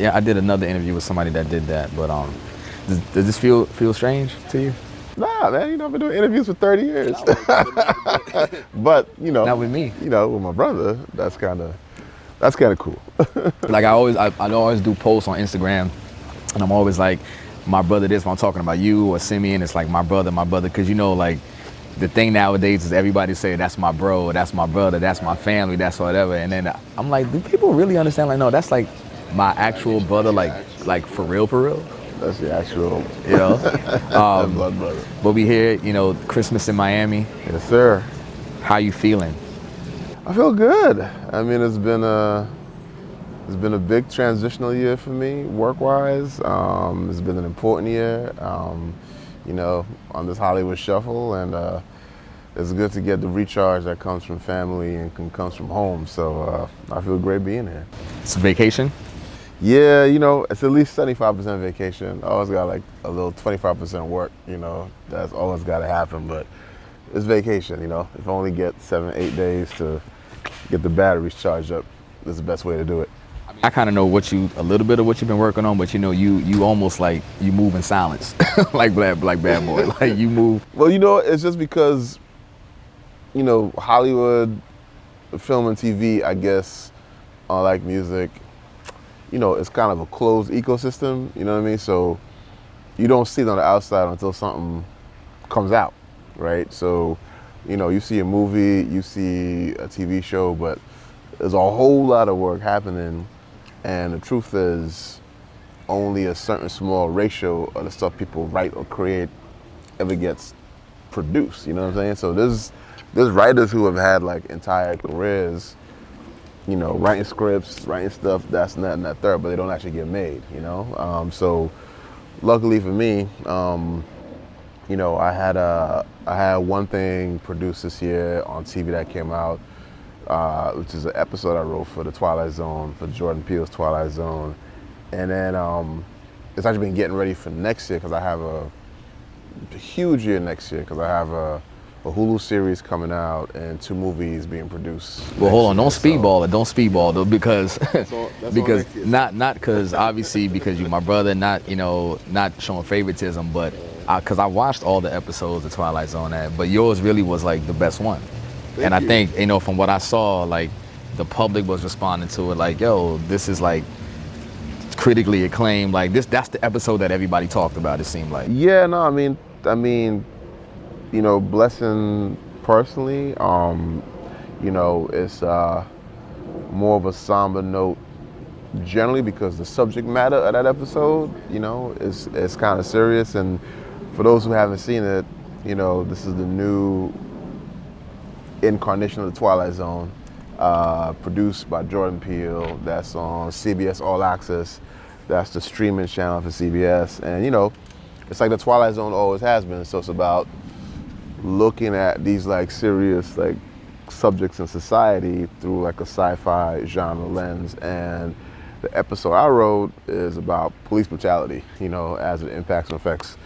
Yeah, I did another interview with somebody that did that, but does this feel strange to you? Nah, man, I've been doing interviews for 30 years. But, Not with me. With my brother, that's kind of cool. Like I always do posts on Instagram, and I'm always like, my brother this when I'm talking about you or Simeon. It's like my brother, because like the thing nowadays is everybody say that's my bro, that's my brother, that's my family, that's whatever. And then I'm like, do people really understand? Like, no, that's like my actual brother, like for real, for real. That's the actual, blood brother. But we here, Christmas in Miami. Yes, sir. How you feeling? I feel good. I mean, it's been a big transitional year for me, work-wise. It's been an important year, on this Hollywood shuffle, and it's good to get the recharge that comes from family and comes from home. So I feel great being here. It's a vacation? Yeah, it's at least 75% vacation. I always got like a little 25% work, that's always got to happen, but it's vacation, If I only get 7-8 days to get the batteries charged up, that's the best way to do it. I kind of know a little bit of what you've been working on, but you almost like you move in silence, like Bad Boy, like you move. Well, it's just because, Hollywood, film and TV, I guess, unlike music, it's kind of a closed ecosystem, you know what I mean? So you don't see it on the outside until something comes out, right? So, you see a movie, you see a TV show, but there's a whole lot of work happening, and the truth is only a certain small ratio of the stuff people write or create ever gets produced, you know what I'm saying? So there's writers who have had like entire careers, writing scripts, writing stuff that's not and that third, but they don't actually get made, So luckily for me, I had one thing produced this year on TV that came out, which is an episode I wrote for the Twilight Zone, for Jordan Peele's Twilight Zone. And then it's actually been getting ready for next year because I have a huge year next year because I have a Hulu series coming out and 2 movies being produced. Well, hold on, don't speedball though, because not because obviously because you're my brother, not showing favoritism, but because I watched all the episodes of Twilight Zone, but yours really was like the best one. And I think, from what I saw, like the public was responding to it like, yo, this is like critically acclaimed, like that's the episode that everybody talked about, it seemed like. Yeah, no, I mean, Blessing personally, it's more of a somber note generally because the subject matter of that episode, is kind of serious. And for those who haven't seen it, this is the new incarnation of the Twilight Zone, produced by Jordan Peele. That's on CBS All Access. That's the streaming channel for CBS. And, it's like the Twilight Zone always has been. So it's about looking at these like serious like subjects in society through like a sci-fi genre lens. And the episode I wrote is about police brutality, as it impacts and affects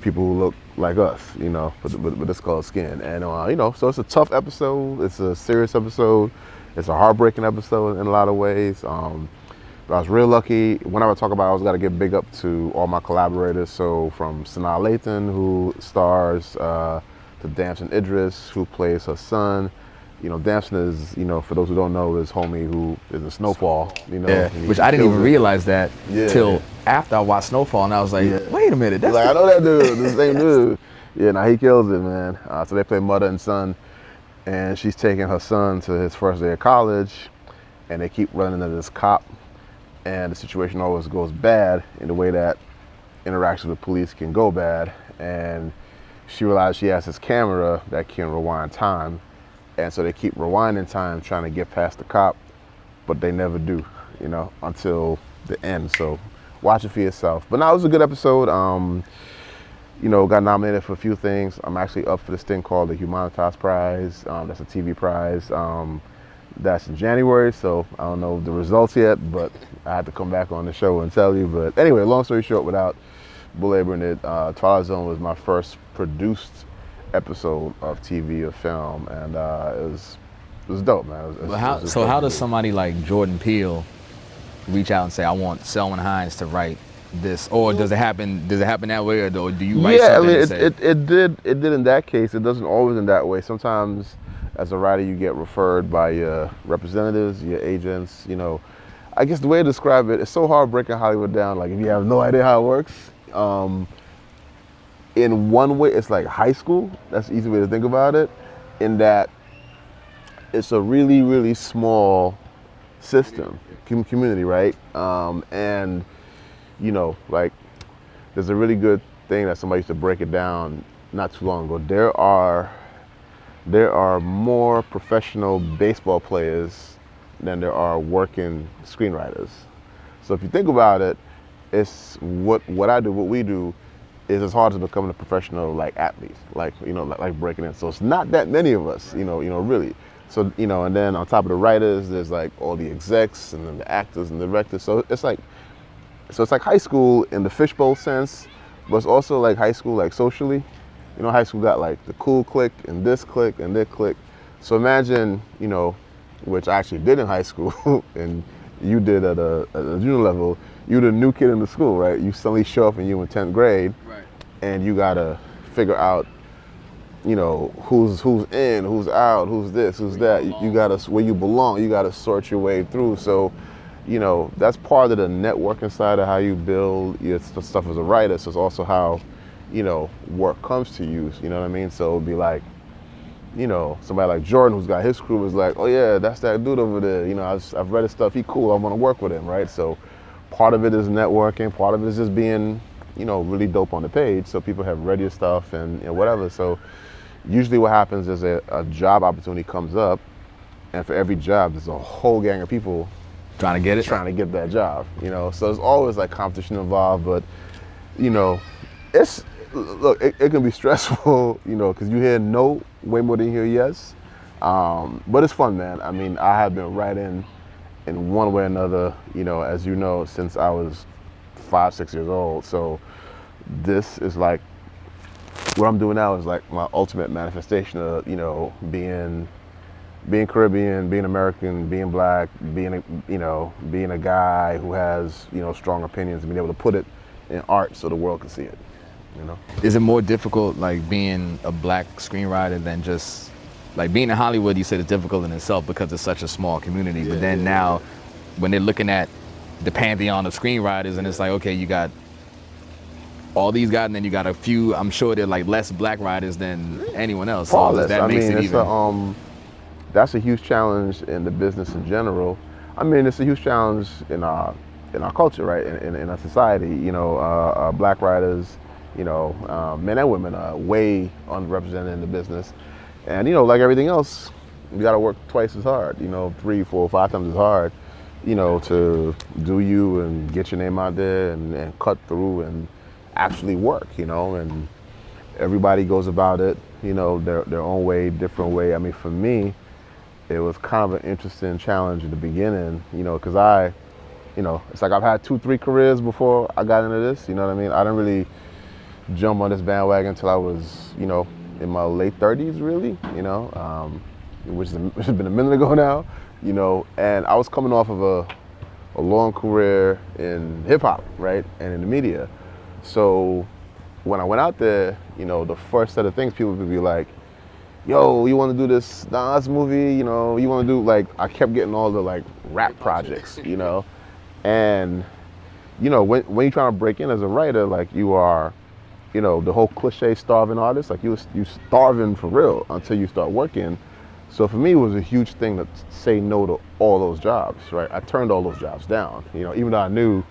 people who look like us, but it's called Skin. And, so it's a tough episode. It's a serious episode. It's a heartbreaking episode in a lot of ways. But I was real lucky. Whenever I talk about it, I always got to give big up to all my collaborators. So from Sanaa Lathan, who stars, to Damson Idris, who plays her son. Damson is, for those who don't know, this homie who is in Snowfall. Yeah, which I didn't even realize that till after I watched Snowfall, and I was like, wait a minute, that's I know that dude, the same dude. Yeah, now he kills it, man. So they play mother and son, and she's taking her son to his first day of college, and they keep running into this cop, and the situation always goes bad in the way that interactions with police can go bad, and she realized she has this camera that can rewind time, and so they keep rewinding time trying to get past the cop, but they never do, until the end. So watch it for yourself. But no, it was a good episode. Got nominated for a few things. I'm actually up for this thing called the Humanitas Prize. That's a TV prize. That's in January, so I don't know the results yet, but I had to come back on the show and tell you. But anyway, long story short, without belaboring it, Twilight Zone was my first produced episode of TV or film, and it was dope, man. How does somebody like Jordan Peele reach out and say, I want Selwyn Hinds to write this, or does it happen that way, or do you write something and say? It did in that case. It doesn't always in that way. Sometimes as a writer you get referred by your representatives, your agents, you know. I guess the way to describe it, it's so hard breaking Hollywood down, like if you have no idea how it works. In one way, it's like high school. That's the easy way to think about it, in that it's a really, really small system, community, right? And, you know, like, there's a really good thing that somebody used to break it down not too long ago. There are more professional baseball players than there are working screenwriters. So if you think about it, it's what I do, what we do, is as hard as becoming a professional like athlete, like, you know, like breaking in. So it's not that many of us, you know, really. So, you know, and then on top of the writers, there's like all the execs and then the actors and the directors. So it's like high school in the fishbowl sense, but it's also like high school like socially. You know, high school got like the cool clique and this clique and that clique. So imagine, you know, which I actually did in high school and you did at a junior level, you're the new kid in the school, right? You suddenly show up and you're in 10th grade, right, and you gotta figure out, you know, who's in, who's out, who's this, who's that. You gotta, where you belong, you gotta sort your way through. So, you know, that's part of the networking side of how you build your stuff as a writer. So it's also how, you know, work comes to you, you know what I mean? So it'd be like, you know, somebody like Jordan who's got his crew is like, oh yeah, that's that dude over there. You know, I've read his stuff, he cool, I wanna work with him, right? So part of it is networking, part of it is just being, you know, really dope on the page so people have read your stuff and, you know, whatever. So usually what happens is a job opportunity comes up, and for every job there's a whole gang of people trying to get that job, you know. So there's always like competition involved, but, you know, it can be stressful, you know, because you hear no way more than you hear yes. But it's fun, man. I mean, I have been writing in one way or another, you know, as you know, since I was 5, 6 years old. So this is like, what I'm doing now is like my ultimate manifestation of, you know, being Caribbean, being American, being black, being a guy who has, you know, strong opinions and being able to put it in art so the world can see it, you know. Is it more difficult, like, being a black screenwriter than just, like, being in Hollywood? You said it's difficult in itself because it's such a small community, but then now when they're looking at the pantheon of screenwriters and it's like, okay, you got all these guys and then you got a few, I'm sure they're like less black writers than anyone else. So that makes it even. That's a huge challenge in the business in general. I mean, it's a huge challenge in our culture, right? In our society, you know, black writers, you know, men and women are way underrepresented in the business. And, you know, like everything else, you got to work twice as hard, you know, 3, 4, 5 times as hard, you know, to do you and get your name out there and cut through and actually work, you know. And everybody goes about it, you know, their own way, different way. I mean, for me, it was kind of an interesting challenge at the beginning, you know, because you know, it's like I've had 2, 3 careers before I got into this, you know what I mean? I didn't really jump on this bandwagon until I was, you know, in my late 30s, really, you know, which has been a minute ago now, you know, and I was coming off of a long career in hip hop, right, and in the media. So when I went out there, you know, the first set of things people would be like, yo, you want to do this dance movie, you know, you want to do, like, I kept getting all the, like, rap projects, you know, and, you know, when you're trying to break in as a writer, like, you are, you know, the whole cliche starving artist, like, you starving for real until you start working. So for me, it was a huge thing to say no to all those jobs, right? I turned all those jobs down, you know, even though I knew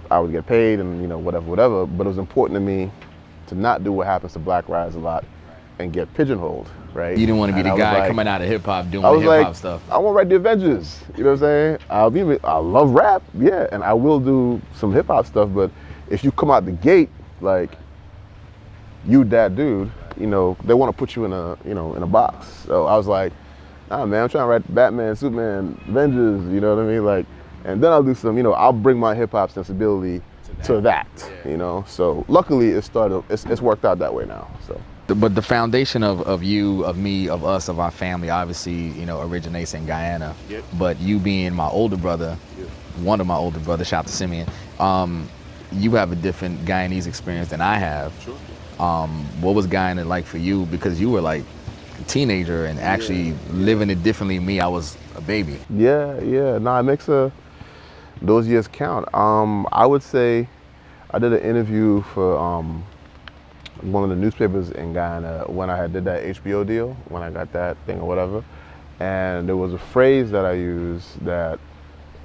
I would get paid and, you know, whatever, but it was important to me to not do what happens to black writers a lot and get pigeonholed, right? You didn't want to be the guy coming out of hip hop doing the hip hop stuff. I want to write the Avengers, you know what I'm saying? I love rap, yeah, and I will do some hip hop stuff, but if you come out the gate, like, you that dude, you know, they want to put you in a box. So I was like, nah, man, I'm trying to write Batman, Superman, Avengers, you know what I mean? Like, and then I'll do some, you know, I'll bring my hip hop sensibility to that, you know? So luckily it's worked out that way now, so. But the foundation of you, of me, of us, of our family, obviously, you know, originates in Guyana. Yep. But you being my older brother, one of my older brothers, shout out to Simeon, you have a different Guyanese experience than I have. Sure. What was Guyana like for you? Because you were like a teenager and actually living it differently than me. I was a baby. Yeah. No, it makes those years count. I would say I did an interview for one of the newspapers in Guyana when I did that HBO deal, when I got that thing or whatever. And there was a phrase that I used that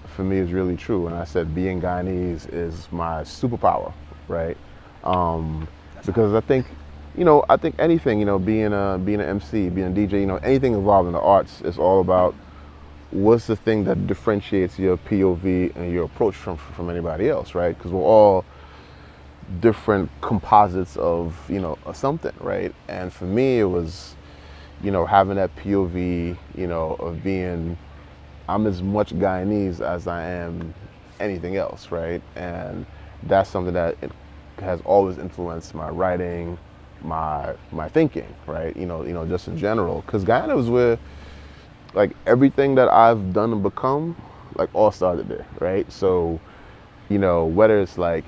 for me is really true. And I said, being Guyanese is my superpower, right? Because I think, I think anything, being an MC, being a DJ, anything involved in the arts is all about what's the thing that differentiates your POV and your approach from anybody else, right? Because we're all different composites of, of something, right? And for me, it was, having that POV, of being, I'm as much Guyanese as I am anything else, right? And that's something that has always influenced my writing, my thinking, right? Just in general. Because Guyana was where, like, everything that I've done and become, like, all started there, right? So, whether it's like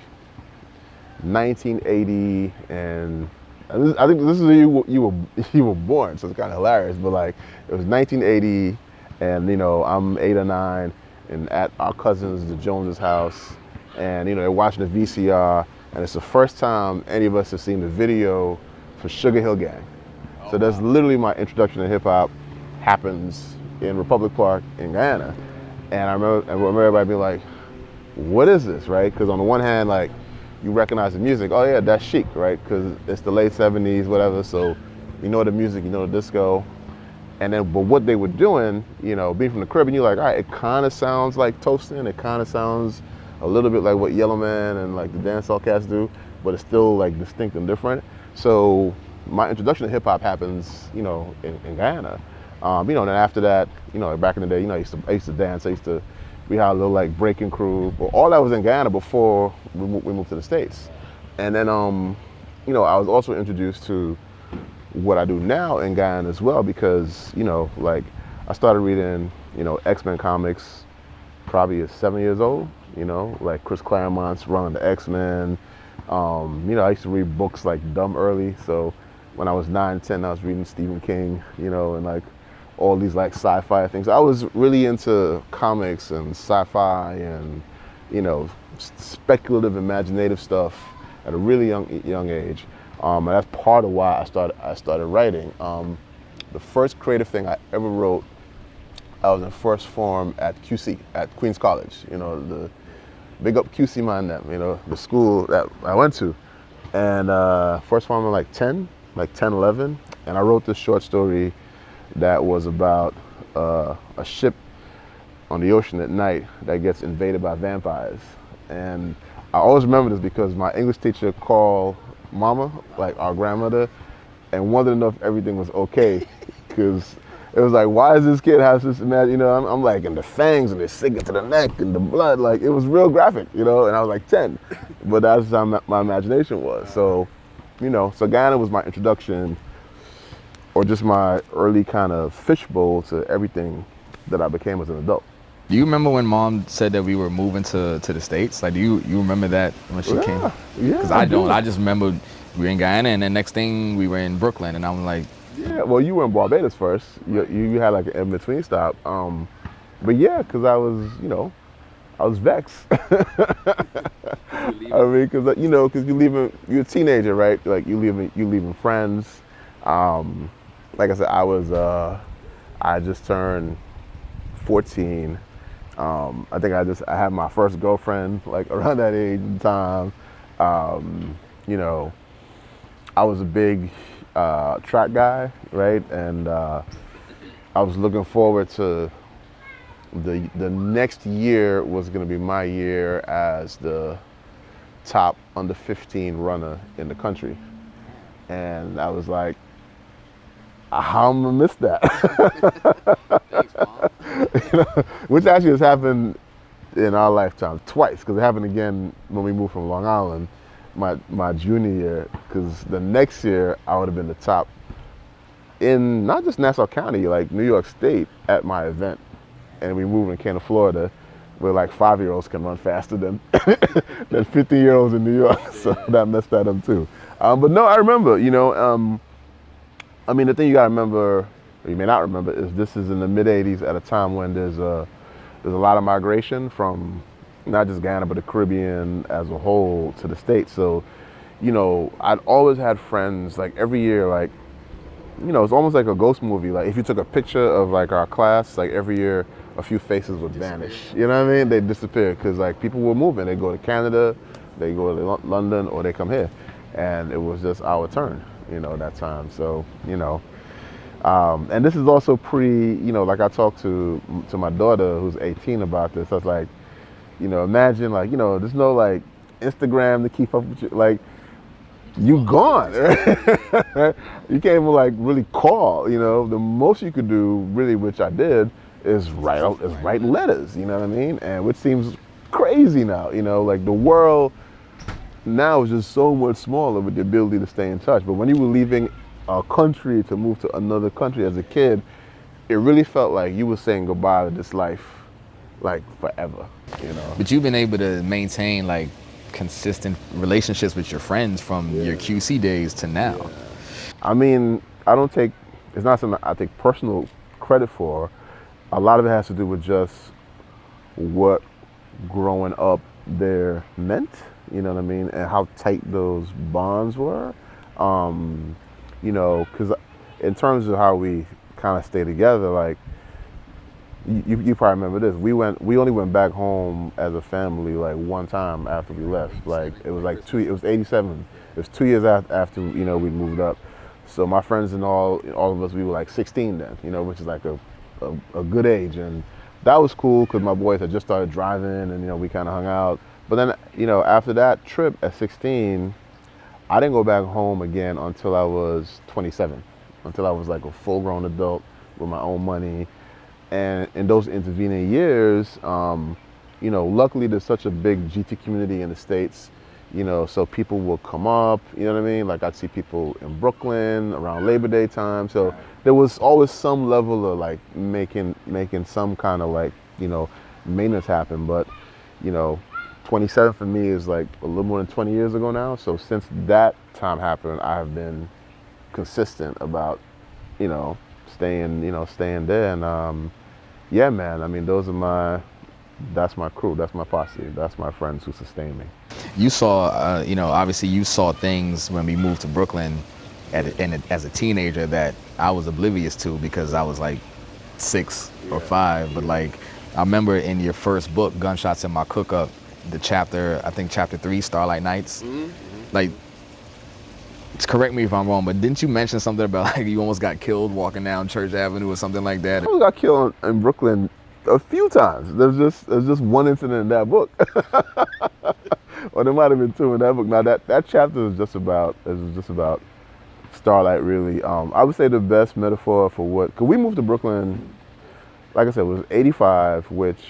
1980 and I think this is you were born, so it's kind of hilarious. But like, it was 1980, and I'm 8 or 9, and at our cousins, the Joneses' house, and they're watching the VCR, and it's the first time any of us have seen the video for Sugar Hill Gang. So that's literally my introduction to hip hop. Happens in Republic Park in Guyana, and I remember everybody being like, "What is this?" Right? Because on the one hand, like, you recognize the music. Oh yeah, that's chic, right? Because it's the late 70s, whatever. So you know the music, you know the disco. And then, but what they were doing, being from the crib, and you're like, all right, it kind of sounds like Toastin'. It kind of sounds a little bit like what Yellowman and like the dancehall cats do, but it's still like distinct and different. So my introduction to hip hop happens, in Guyana. And then after that, back in the day, I used to dance. We had a little like breaking crew, but all that was in Guyana before we moved to the States. And then, I was also introduced to what I do now in Guyana as well, because, like, I started reading, X-Men comics probably at 7 years old, like Chris Claremont's run on the X-Men. I used to read books like dumb early. So when I was 9, 10, I was reading Stephen King, and like all these like sci-fi things. I was really into comics and sci-fi and, speculative, imaginative stuff at a really young age. And that's part of why I started writing. The first creative thing I ever wrote, I was in first form at QC, at Queens College. The big up QC man, the school that I went to. And first form I'm like 10, 11. And I wrote this short story that was about a ship on the ocean at night that gets invaded by vampires. And I always remember this because my English teacher called Mama, like our grandmother, and wanted to know if everything was okay. Because it was like, why does this kid have this mad, I'm like, and the fangs and they're sinking to the neck and the blood, like it was real graphic, and I was like 10. But that's how my imagination was. So, so Guyana was my introduction, or just my early kind of fishbowl to everything that I became as an adult. Do you remember when Mom said that we were moving to the States? Like, do you remember that when she came? Yeah. Because I don't. I just remember we were in Guyana, and then next thing we were in Brooklyn, and I'm like, yeah. Well, you were in Barbados first. You had like an in between stop. But yeah, because I was vexed. I mean, because because you're a teenager, right? Like you leaving friends. Like I said, I just turned 14. I think I had my first girlfriend like around that age and time. I was a big track guy, right? And I was looking forward to the next year was going to be my year as the top under 15 runner in the country. And I was like, how am I gonna miss that? thanks, Mom. Which actually has happened in our lifetime twice, because it happened again when we moved from Long Island, my junior year, because the next year I would have been the top in not just Nassau County, like New York State at my event. And we moved and came to Florida. where like 5-year-olds can run faster than than 50-year-olds in New York. So that messed that up too. But no, I remember. I mean, the thing you gotta remember, or you may not remember, is this is in the mid '80s at a time when there's a lot of migration from not just Ghana but the Caribbean as a whole to the States. So, I'd always had friends like every year, like, it's almost like a ghost movie. Like if you took a picture of like our class, like every year a few faces would vanish. You know what I mean? They disappear because like people were moving. They go to Canada, they go to London, or they come here, and it was just our turn. That time. So and this is also like I talked to my daughter who's 18 about this. I was like, imagine like there's no like Instagram to keep up with you. Like you gone. You can't even like really call. The most you could do really, which I did, is write letters. You know what I mean? And which seems crazy now. Like the world now is just so much smaller with the ability to stay in touch. But when you were leaving a country to move to another country as a kid, it really felt like you were saying goodbye to this life, like forever. But you've been able to maintain like consistent relationships with your friends from your QC days to now. Yeah. I mean, it's not something I take personal credit for. A lot of it has to do with just what growing up there meant, you know what I mean, and how tight those bonds were. Because in terms of how we kind of stay together, like you probably remember this. We only went back home as a family like one time after we left. Like it was like it was '87. It was 2 years after we moved up. So my friends and all of us, we were like 16 then, which is like a good age, and that was cool because my boys had just started driving, and we kind of hung out. But then after that trip at 16, I didn't go back home again until I was 27, until I was like a full-grown adult with my own money. And in those intervening years, luckily there's such a big GT community in the States, so people will come up, you know what I mean? Like I'd see people in Brooklyn around Labor Day time. So there was always some level of like making some kind of like, maintenance happen. But, 27 for me is like a little more than 20 years ago now. So since that time happened, I have been consistent about, staying there. And yeah, man, I mean, that's my crew, that's my posse, that's my friends who sustain me. You saw, obviously you saw things when we moved to Brooklyn as a teenager that I was oblivious to because I was like 6 or 5. But like, I remember in your first book, Gunshots in My Cook-Up, the chapter, I think chapter 3, Starlight Nights, like, correct me if I'm wrong, but didn't you mention something about like you almost got killed walking down Church Avenue or something like that? I almost got killed in Brooklyn a few times. There's just one incident in that book. Or there might have been 2 in that book. Now that chapter is just about Starlight, really. I would say the best metaphor for because we moved to Brooklyn, like I said, it was '85, which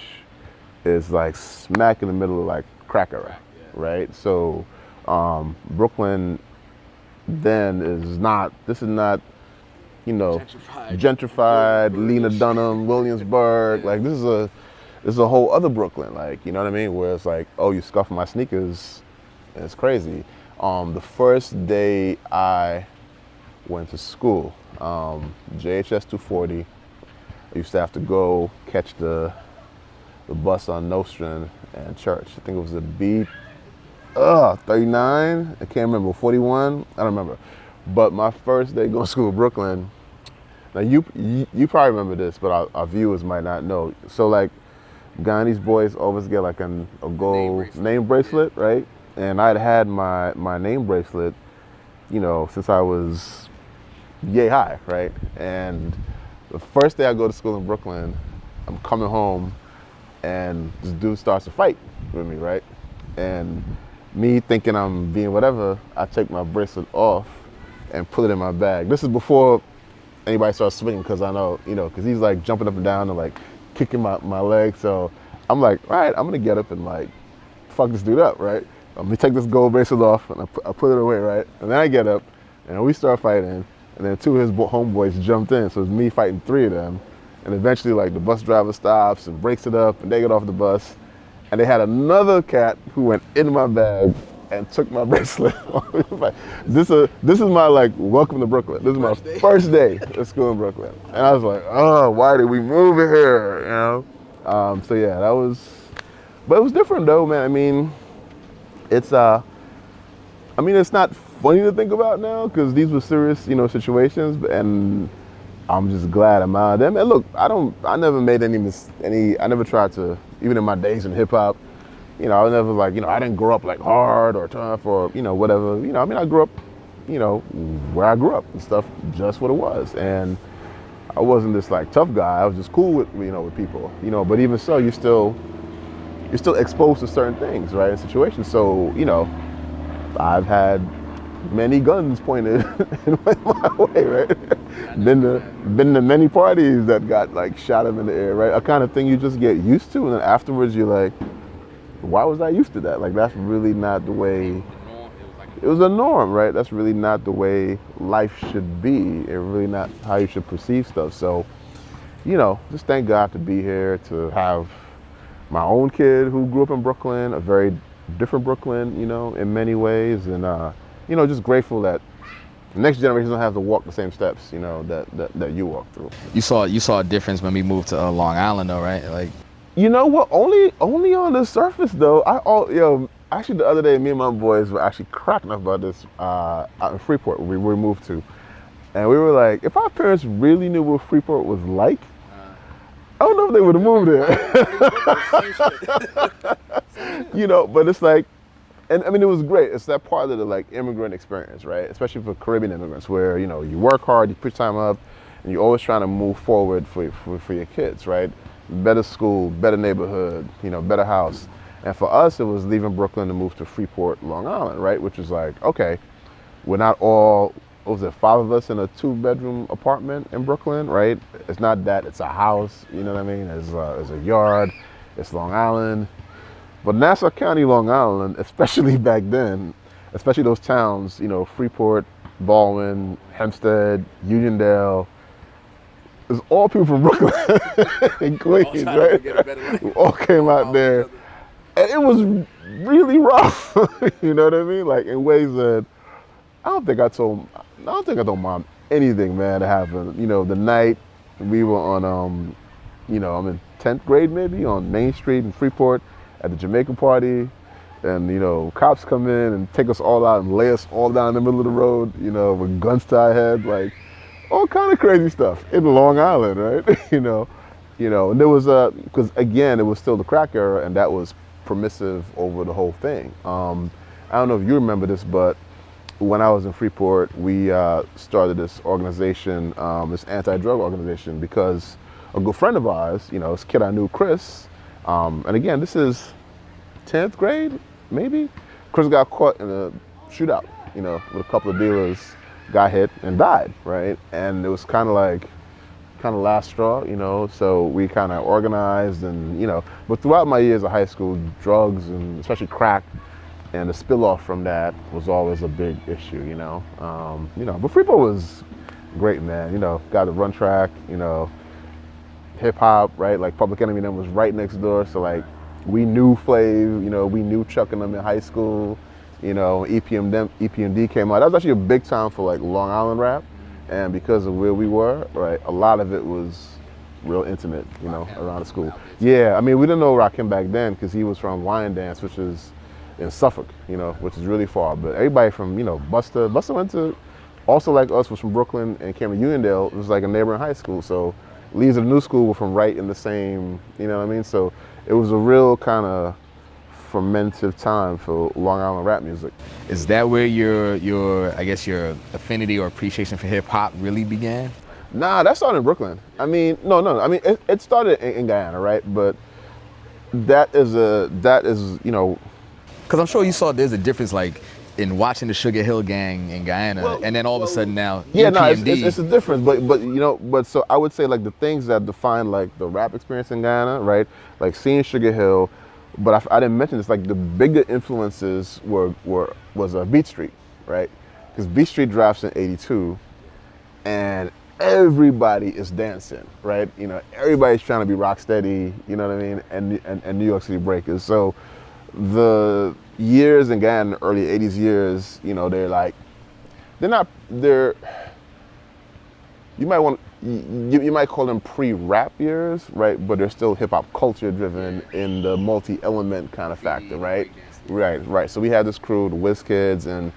is like smack in the middle of like crack era, right? So Brooklyn then is not gentrified, Lena Dunham, Williamsburg. Like this is a whole other Brooklyn, like, you know what I mean? Where it's like, oh, you scuff my sneakers, it's crazy. The first day I went to school, JHS 240, I used to have to go catch the bus on Nostrand and Church. I think it was a B39, I can't remember, 41, I don't remember. But my first day going to school in Brooklyn, now you probably remember this, but our viewers might not know. So like, Guyanese boys always get like a gold name bracelet, right? And I'd had my name bracelet, since I was yay high, right? And the first day I go to school in Brooklyn, I'm coming home, and this dude starts to fight with me, right? And me thinking I'm being whatever, I take my bracelet off and put it in my bag. This is before anybody starts swinging, because I know, because he's like jumping up and down and like kicking my leg. So I'm like, all right, I'm gonna get up and like fuck this dude up, right? I'm gonna take this gold bracelet off and I put it away, right? And then I get up and we start fighting, and then 2 of his homeboys jumped in, so it's me fighting 3 of them. And eventually, like, the bus driver stops and breaks it up, and they get off the bus. and they had another cat who went in my bag and took my bracelet. This is my like welcome to Brooklyn. This is my first day at school in Brooklyn, and I was like, oh, why did we move here? You know. So yeah, that was, but it was different though, man. I mean, it's it's not funny to think about now because these were serious, situations, and I'm just glad I'm out of them. And look, I never made I never tried to, even in my days in hip hop, I was never like, I didn't grow up like hard or tough or, whatever. I grew up, where I grew up and stuff, just what it was. And I wasn't this like tough guy. I was just cool with, with people, but even so, you're still exposed to certain things, right? In situations. So, I've had many guns pointed in my way, right? Been to many parties that got like shot up in the air, right? A kind of thing you just get used to, and then afterwards you're like, why was I used to that? Like that's really not the way. It was a norm, right? That's really not the way life should be, and really not how you should perceive stuff. So, just thank God to be here, to have my own kid who grew up in Brooklyn, a very different Brooklyn, in many ways, and just grateful that the next generation don't have to walk the same steps, that you walk through. You saw a difference when we moved to Long Island, though, right? Like, you know what? Only on the surface, though. Actually, the other day, me and my boys were actually cracking up about this out in Freeport, where we moved to, and we were like, if our parents really knew what Freeport was like, I don't know if they would have moved there. But it's like, and I mean, it was great. It's that part of the like immigrant experience, right? Especially for Caribbean immigrants, where you work hard, you put time up, and you're always trying to move forward for your kids, right? Better school, better neighborhood, better house. And for us, it was leaving Brooklyn to move to Freeport, Long Island, right? Which was like, okay, we're not all, what was it, 5 of us in a 2-bedroom apartment in Brooklyn, right? It's not that, it's a house, you know what I mean? There's a yard, it's Long Island. But Nassau County, Long Island, especially back then, especially those towns, Freeport, Baldwin, Hempstead, Uniondale, it was all people from Brooklyn and Queens, right? We all came out there. And it was really rough, you know what I mean? Like in ways that I don't think I told mom anything, man, that happened. The night we were on, I'm in 10th grade maybe, on Main Street in Freeport at the Jamaican party. And, cops come in and take us all out and lay us all down in the middle of the road, with guns to our head, like all kind of crazy stuff in Long Island, right? And there was because again, it was still the crack era, and that was permissive over the whole thing. I don't know if you remember this, but when I was in Freeport, we started this organization, this anti-drug organization, because a good friend of ours, this kid I knew, Chris, and again, this is 10th grade, maybe? Chris got caught in a shootout, with a couple of dealers, got hit and died, right? And it was kind of last straw, so we kind of organized and, but throughout my years of high school, drugs and especially crack and the spill off from that was always a big issue, but Freeport was great, man, got to run track, hip hop, right? Like Public Enemy then was right next door, so like we knew Flav, we knew Chuck and them in high school, EPMD came out. That was actually a big time for like Long Island rap. And because of where we were, right, a lot of it was real intimate, around the school. Yeah, I mean, we didn't know Rakim back then because he was from Wyandanch, which is in Suffolk, which is really far. But everybody from, Buster went to, also like us, was from Brooklyn and came to Uniondale. It was like a neighboring high school. So Leeds of the New School were from right in the same, you know what I mean? So it was a real kind of fermentive time for Long Island rap music. Is that where your I guess your affinity or appreciation for hip hop really began? Nah, that started in Brooklyn. I mean, no. I mean, it started in Guyana, right? But that is because I'm sure you saw there's a difference like in watching the Sugar Hill Gang in Guyana, and then all of a sudden now EPMD. It's a difference, but so I would say like the things that define like the rap experience in Guyana, right? Like seeing Sugar Hill. But I didn't mention this. Like the bigger influences was Beat Street, right? Because Beat Street drops in '82, and everybody is dancing, right? You know, everybody's trying to be rock steady, you know what I mean? And New York City breakers. So the years in Ghana, early 80s years, you know, you might you might call them pre-rap years, right? But they're still hip hop culture driven in the multi-element kind of factor, right? Right. So we had this crew, the Whiz Kids, and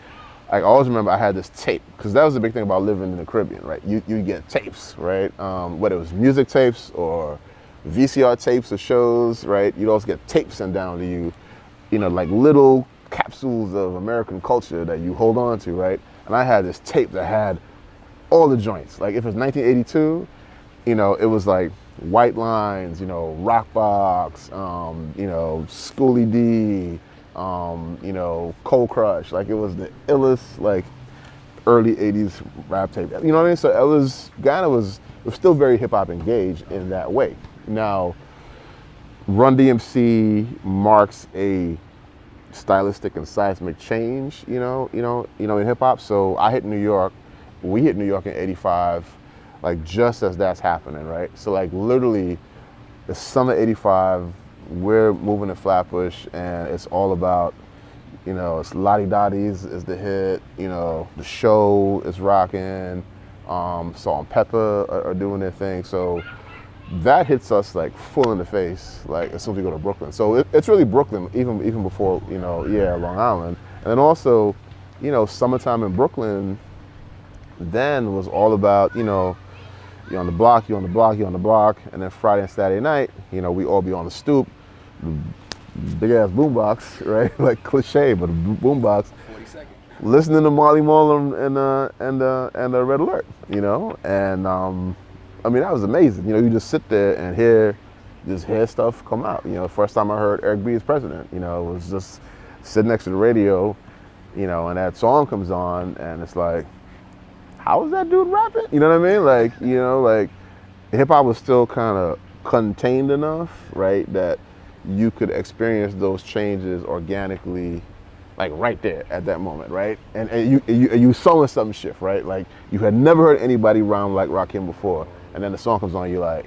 I always remember I had this tape, because that was the big thing about living in the Caribbean, right? You get tapes, right? Whether it was music tapes or VCR tapes of shows, right? You'd also get tapes sent down to you, you know, like little capsules of American culture that you hold on to, right? And I had this tape that had all the joints. Like if it was 1982, you know, it was like White Lines, you know, Rockbox, you know, Schoolie D, you know, Cold Crush. Like it was the illest, like early 80s rap tape. You know what I mean? So Ghana was still very hip hop engaged in that way. Now, Run DMC marks a stylistic and seismic change, you know, in hip hop. So I hit New York. We hit New York in '85, like just as that's happening, right? So like literally, the summer '85, we're moving to Flatbush, and it's all about, you know, it's Lottie Dottie's is the hit, you know, The Show is rocking, Salt and Pepper are doing their thing. So that hits us like full in the face, like as soon as we go to Brooklyn. So it's really Brooklyn, even before, you know, Long Island. And then also, you know, summertime in Brooklyn then was all about, you know, you're on the block, you're on the block, you're on the block, and then Friday and Saturday night, you know, we all be on the stoop, big ass boombox, right? Like cliche, but a boombox. 40 listening to Marley Marl and Red Alert, you know, and I mean that was amazing. You know, you just sit there and hear stuff come out. You know, first time I heard Eric B. is president, you know, it was just sitting next to the radio, you know, and that song comes on, and it's like, how is that dude rapping? You know what I mean? Like, you know, like hip hop was still kind of contained enough, right, that you could experience those changes organically, like right there at that moment, right? And you saw something shift, right? Like you had never heard anybody rhyme like Rakim before, and then the song comes on, you're like,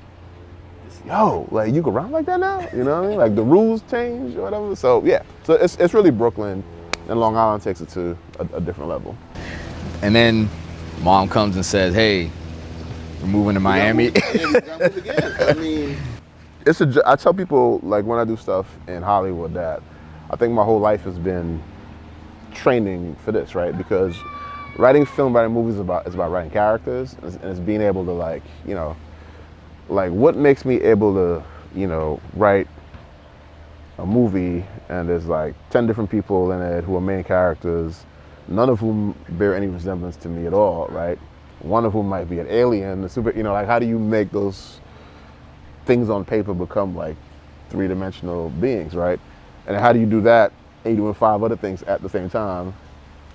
yo, like you can rhyme like that now? You know what I mean? Like the rules change or whatever. So yeah, so it's really Brooklyn, and Long Island takes it to a different level. And then Mom comes and says, hey, we're moving to Miami. I mean, I tell people, like when I do stuff in Hollywood, that I think my whole life has been training for this, right? Because writing movies is about writing characters, and it's being able to, like, you know, like what makes me able to, you know, write a movie and there's like 10 different people in it who are main characters, none of whom bear any resemblance to me at all, right? One of whom might be an alien, you know, like how do you make those things on paper become like three-dimensional beings, right? And how do you do that and you're doing 5 other things at the same time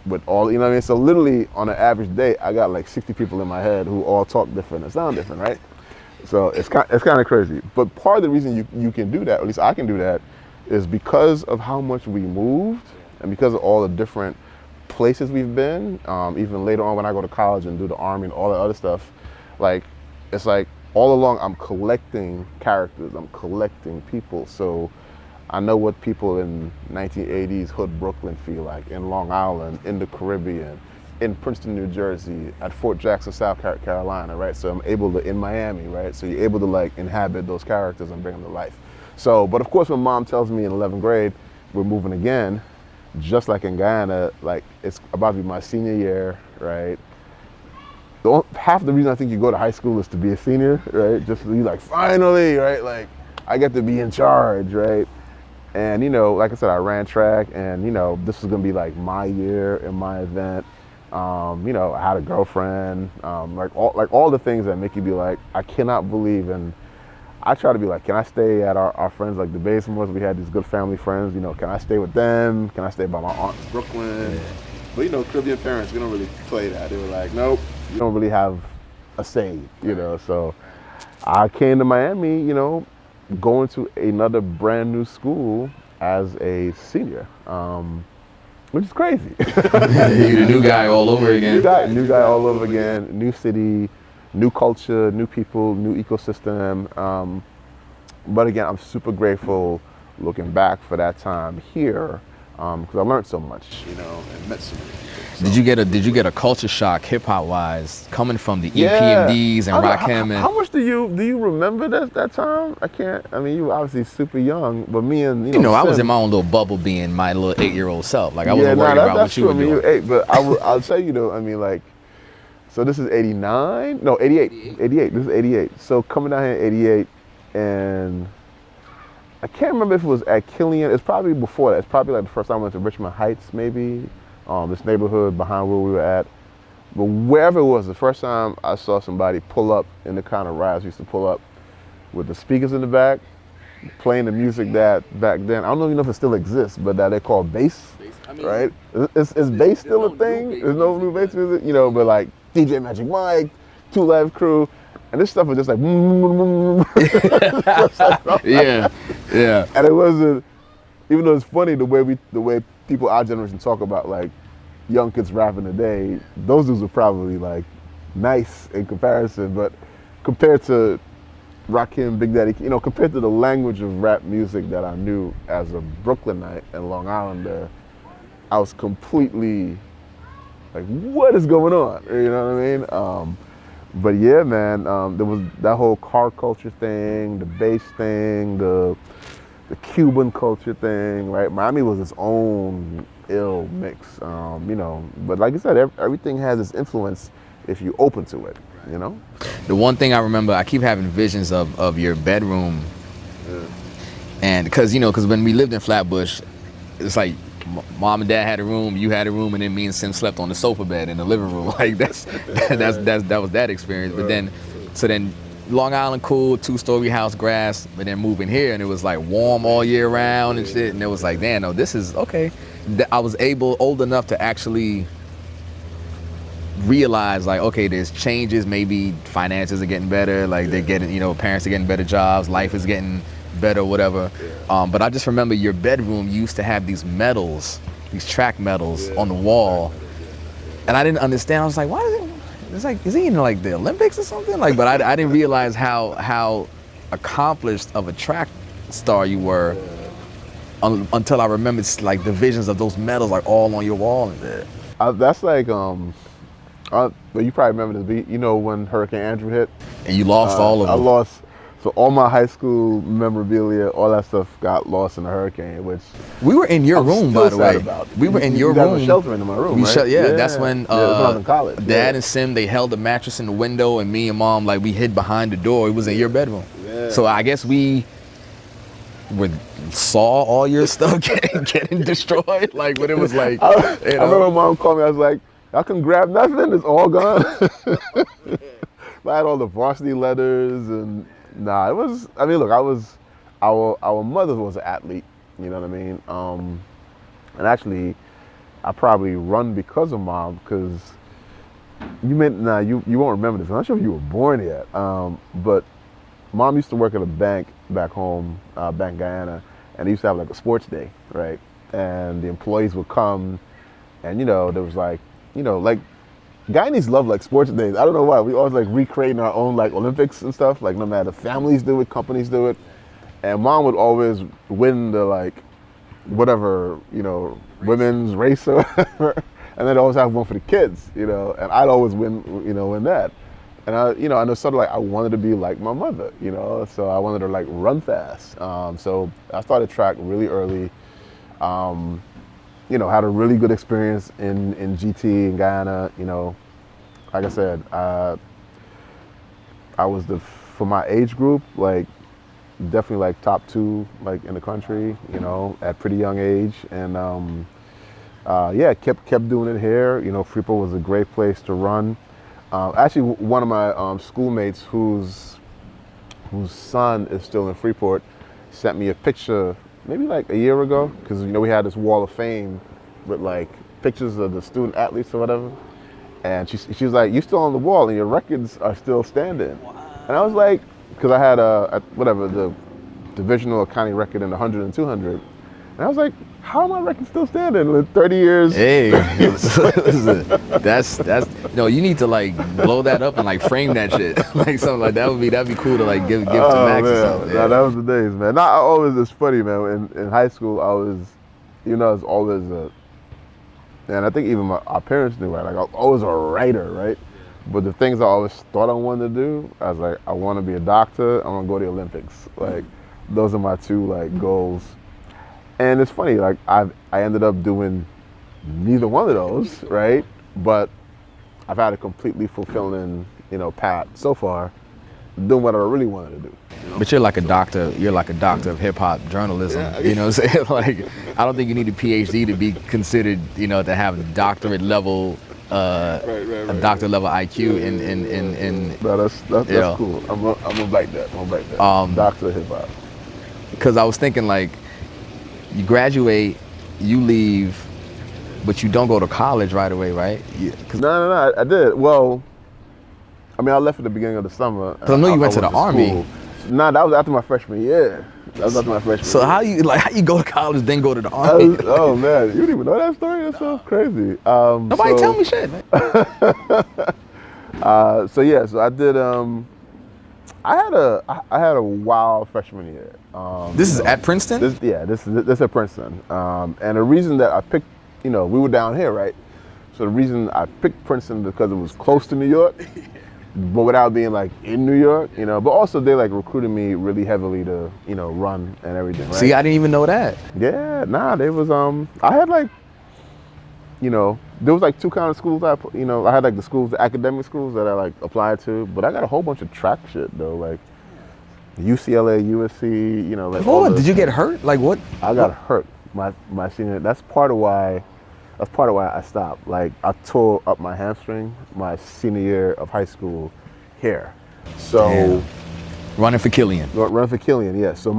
with all, you know what I mean? So literally on an average day, I got like 60 people in my head who all talk different and sound different, right? So it's kind of crazy. But part of the reason you can do that, or at least I can do that, is because of how much we moved and because of all the different places we've been. Even later on when I go to college and do the Army and all that other stuff, like it's like all along I'm collecting characters, I'm collecting people. So I know what people in 1980s hood Brooklyn feel like, in Long Island, in the Caribbean, in Princeton, New Jersey, at Fort Jackson, South Carolina, right? So I'm able to, in Miami, right? So you're able to like inhabit those characters and bring them to life. So, but of course when Mom tells me in 11th grade, we're moving again, just like in Guyana, like it's about to be my senior year, right? Half the reason I think you go to high school is to be a senior, right? Just to be like, finally, right? Like I get to be in charge, right? And you know, like I said, I ran track, and you know, this was gonna be like my year and my event. You know, I had a girlfriend, like all the things that make you be like, I cannot believe. And I try to be like, can I stay at our friends, like the Basemores? We had these good family friends, you know, can I stay with them? Can I stay by my aunt in Brooklyn? Yeah. But you know, Caribbean parents, we don't really play that. They were like, nope, you don't really have a say, you know. So I came to Miami, you know, going to another brand new school as a senior, which is crazy. You're the new guy all over again. New guy all over again, new city, new culture, new people, new ecosystem. But again, I'm super grateful looking back for that time here because I learned so much, and met so many people. So. Did you get a culture shock hip hop wise coming from the Yeah. EPMDs and Rakim and How much do you remember that time? I can't. I mean, you were obviously super young, but me and I was Sim, in my own little bubble being my little 8-year-old self. Like I yeah, wasn't worried about that's what you true. were I mean, doing. you 8, but I'll tell you though. I mean, like, so this is 89. No, 88. 88. This is 88. So coming down here in 88, and I can't remember if it was at Killian. It's probably before that. It's probably like the first time I went to Richmond Heights, maybe. This neighborhood behind where we were at. But wherever it was, the first time I saw somebody pull up in the kind of rides we used to pull up with the speakers in the back, playing the music that back then, I don't even know if it still exists, but that they call bass, right? Is bass still a thing? There's no new bass music, but like DJ Magic Mike, Two Live Crew, and this stuff was just like, Yeah, yeah. And it wasn't, even though it's funny the way people our generation talk about like young kids rapping today, those dudes are probably like nice in comparison, but compared to Rakim, Big Daddy, compared to the language of rap music that I knew as a Brooklynite and Long Islander, I was completely like, what is going on? You know what I mean? But yeah, man, there was that whole car culture thing, the bass thing, the Cuban culture thing, right? Miami was its own ill mix, But like I said, everything has its influence if you open to it, The one thing I remember, I keep having visions of your bedroom, and because when we lived in Flatbush, it's like mom and dad had a room, you had a room, and then me and Sim slept on the sofa bed in the living room. Like that was that experience. But then Long Island cool, 2-story house, grass, but then moving here and it was like warm all year round and shit, and it was like, damn, no, this is okay. I was old enough to actually realize like, okay, there's changes, maybe finances are getting better, like they're getting, parents are getting better jobs, life is getting better, whatever. But I just remember your bedroom used to have these medals, these track medals on the wall, and I didn't understand. I was like, why is it? It's like, is he in like the Olympics or something? Like, but I didn't realize how accomplished of a track star you were until I remembered like the visions of those medals like all on your wall and there. That's like, but you probably remember this beat, when Hurricane Andrew hit. And you lost all of them. I lost, so all my high school memorabilia, all that stuff got lost in the hurricane, which we were in your room, by the way. We were in your room. You sheltering in my room, right? That's when I was in college. Dad and Sim, they held the mattress in the window, and me and Mom, like, we hid behind the door. It was in your bedroom. Yeah. So I guess we saw all your stuff getting destroyed. Like, when it was like, I remember Mom called me, I was like, I can grab nothing, it's all gone. I had all the varsity letters and it was, look, our mother was an athlete, you know what I mean? And actually, I probably run because of Mom, because you won't remember this. I'm not sure if you were born yet, but Mom used to work at a bank back home, Bank Guyana, and they used to have like a sports day, right? And the employees would come, and there was like, Guyanese love like sports days. I don't know why. We always like recreating our own like Olympics and stuff. Like no matter families do it, companies do it, and Mom would always win the like whatever women's race or whatever, and then always have one for the kids, and I'd always win that. And I know sort of like I wanted to be like my mother, so I wanted to like run fast. So I started track really early. Had a really good experience in GT in Guyana. Like I said, I was for my age group, like definitely like top 2 like in the country, at pretty young age, and kept doing it here. Freeport was a great place to run. Actually, one of my schoolmates whose son is still in Freeport sent me a picture maybe like a year ago, because we had this wall of fame with like pictures of the student athletes or whatever, and she was like, "You still on the wall and your records are still standing." Wow. And I was like, because I had the divisional or county record in the 100 and 200, and I was like, how am I record still standing with 30 years? Hey, listen, that's no. You need to like blow that up and like frame that shit, like something like that'd be cool to like give to Max or something. Nah, that was the days, man. Nah, I always, it's funny, man. In high school, I was, I was always and I think even our parents knew, right? Like I was always a writer, right? But the things I always thought I wanted to do, I was like, I want to be a doctor. I want to go to the Olympics. Like those are my two like goals. And it's funny, like I ended up doing neither one of those, right? But I've had a completely fulfilling, path so far, doing what I really wanted to do. But you're like a doctor. You're like a doctor of hip hop journalism. Yeah. You know what I'm saying? Like, I don't think you need a PhD to be considered, to have doctorate level, a doctor level IQ in. No, that's cool. I'm gonna like that. Doctor of hip hop. Because I was thinking like, you graduate, you leave, but you don't go to college right away, right? No, I did. Well, I mean, I left at the beginning of the summer. Because I know you went to the Army. Nah, that was after my freshman year. So how you go to college then go to the Army? Oh man, you didn't even know that story? That's so crazy. Nobody tell me shit, man. So I did. I had a wild freshman year. This is at Princeton? This is at Princeton. And the reason that I picked, we were down here, right? So the reason I picked Princeton because it was close to New York, but without being like in New York, But also they like recruited me really heavily to, run and everything. Right? See, I didn't even know that. Yeah, nah, there was I had like, there was like two kind of schools I had like the academic schools that I like applied to, but I got a whole bunch of track shit though, like UCLA, USC, like. What? Did you get hurt? Like what? I got hurt my senior. That's part of why I stopped. Like I tore up my hamstring my senior year of high school here. So. Damn. Running for Killian. Running for Killian, yeah. So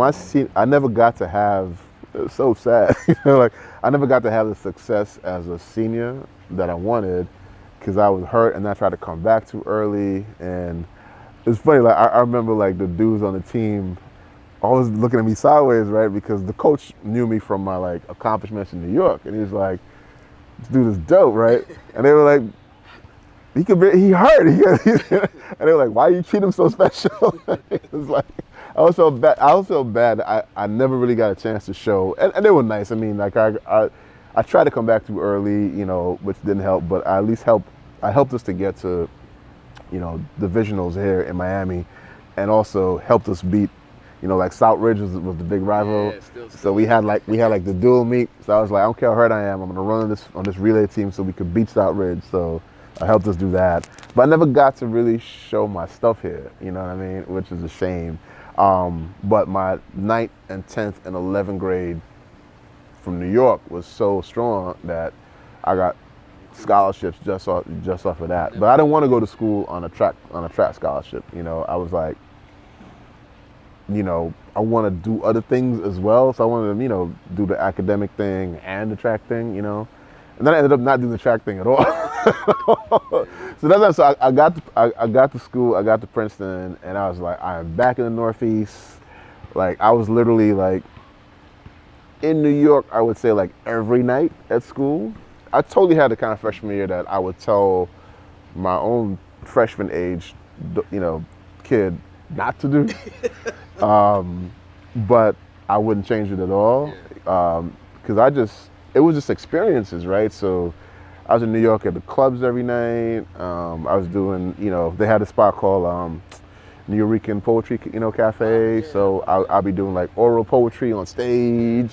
I never got to have. It's so sad, like I never got to have the success as a senior that I wanted because I was hurt and I tried to come back too early. And it's funny, like I remember like the dudes on the team always looking at me sideways, right? Because the coach knew me from my like accomplishments in New York, and he was like, "This dude is dope, right?" And they were like, he hurt. And they were like, "Why you treat him so special?" It was like. I also felt bad. I never really got a chance to show, and they were nice. I mean, like I tried to come back too early, which didn't help. But I at least I helped us to get to, divisionals here in Miami, and also helped us beat, like South Ridge was the big rival. Yeah, still. So we had like the dual meet. So I was like, I don't care how hurt I am, I'm gonna run on this relay team so we could beat South Ridge. So I helped us do that. But I never got to really show my stuff here. You know what I mean? Which is a shame. But my 9th and 10th and 11th grade from New York was so strong that I got scholarships just off of that. But I didn't want to go to school on a track scholarship. I was like, I want to do other things as well. So I wanted to, do the academic thing and the track thing, And then I ended up not doing the track thing at all. So I got to school, I got to Princeton, and I was like, I am back in the Northeast. Like I was literally like in New York, I would say like every night at school. I totally had the kind of freshman year that I would tell my own freshman age, kid not to do. But I wouldn't change it at all. Because it was just experiences, right? So I was in New York at the clubs every night. I was doing, they had a spot called New Yorican Poetry, Cafe. So I'll be doing like oral poetry on stage.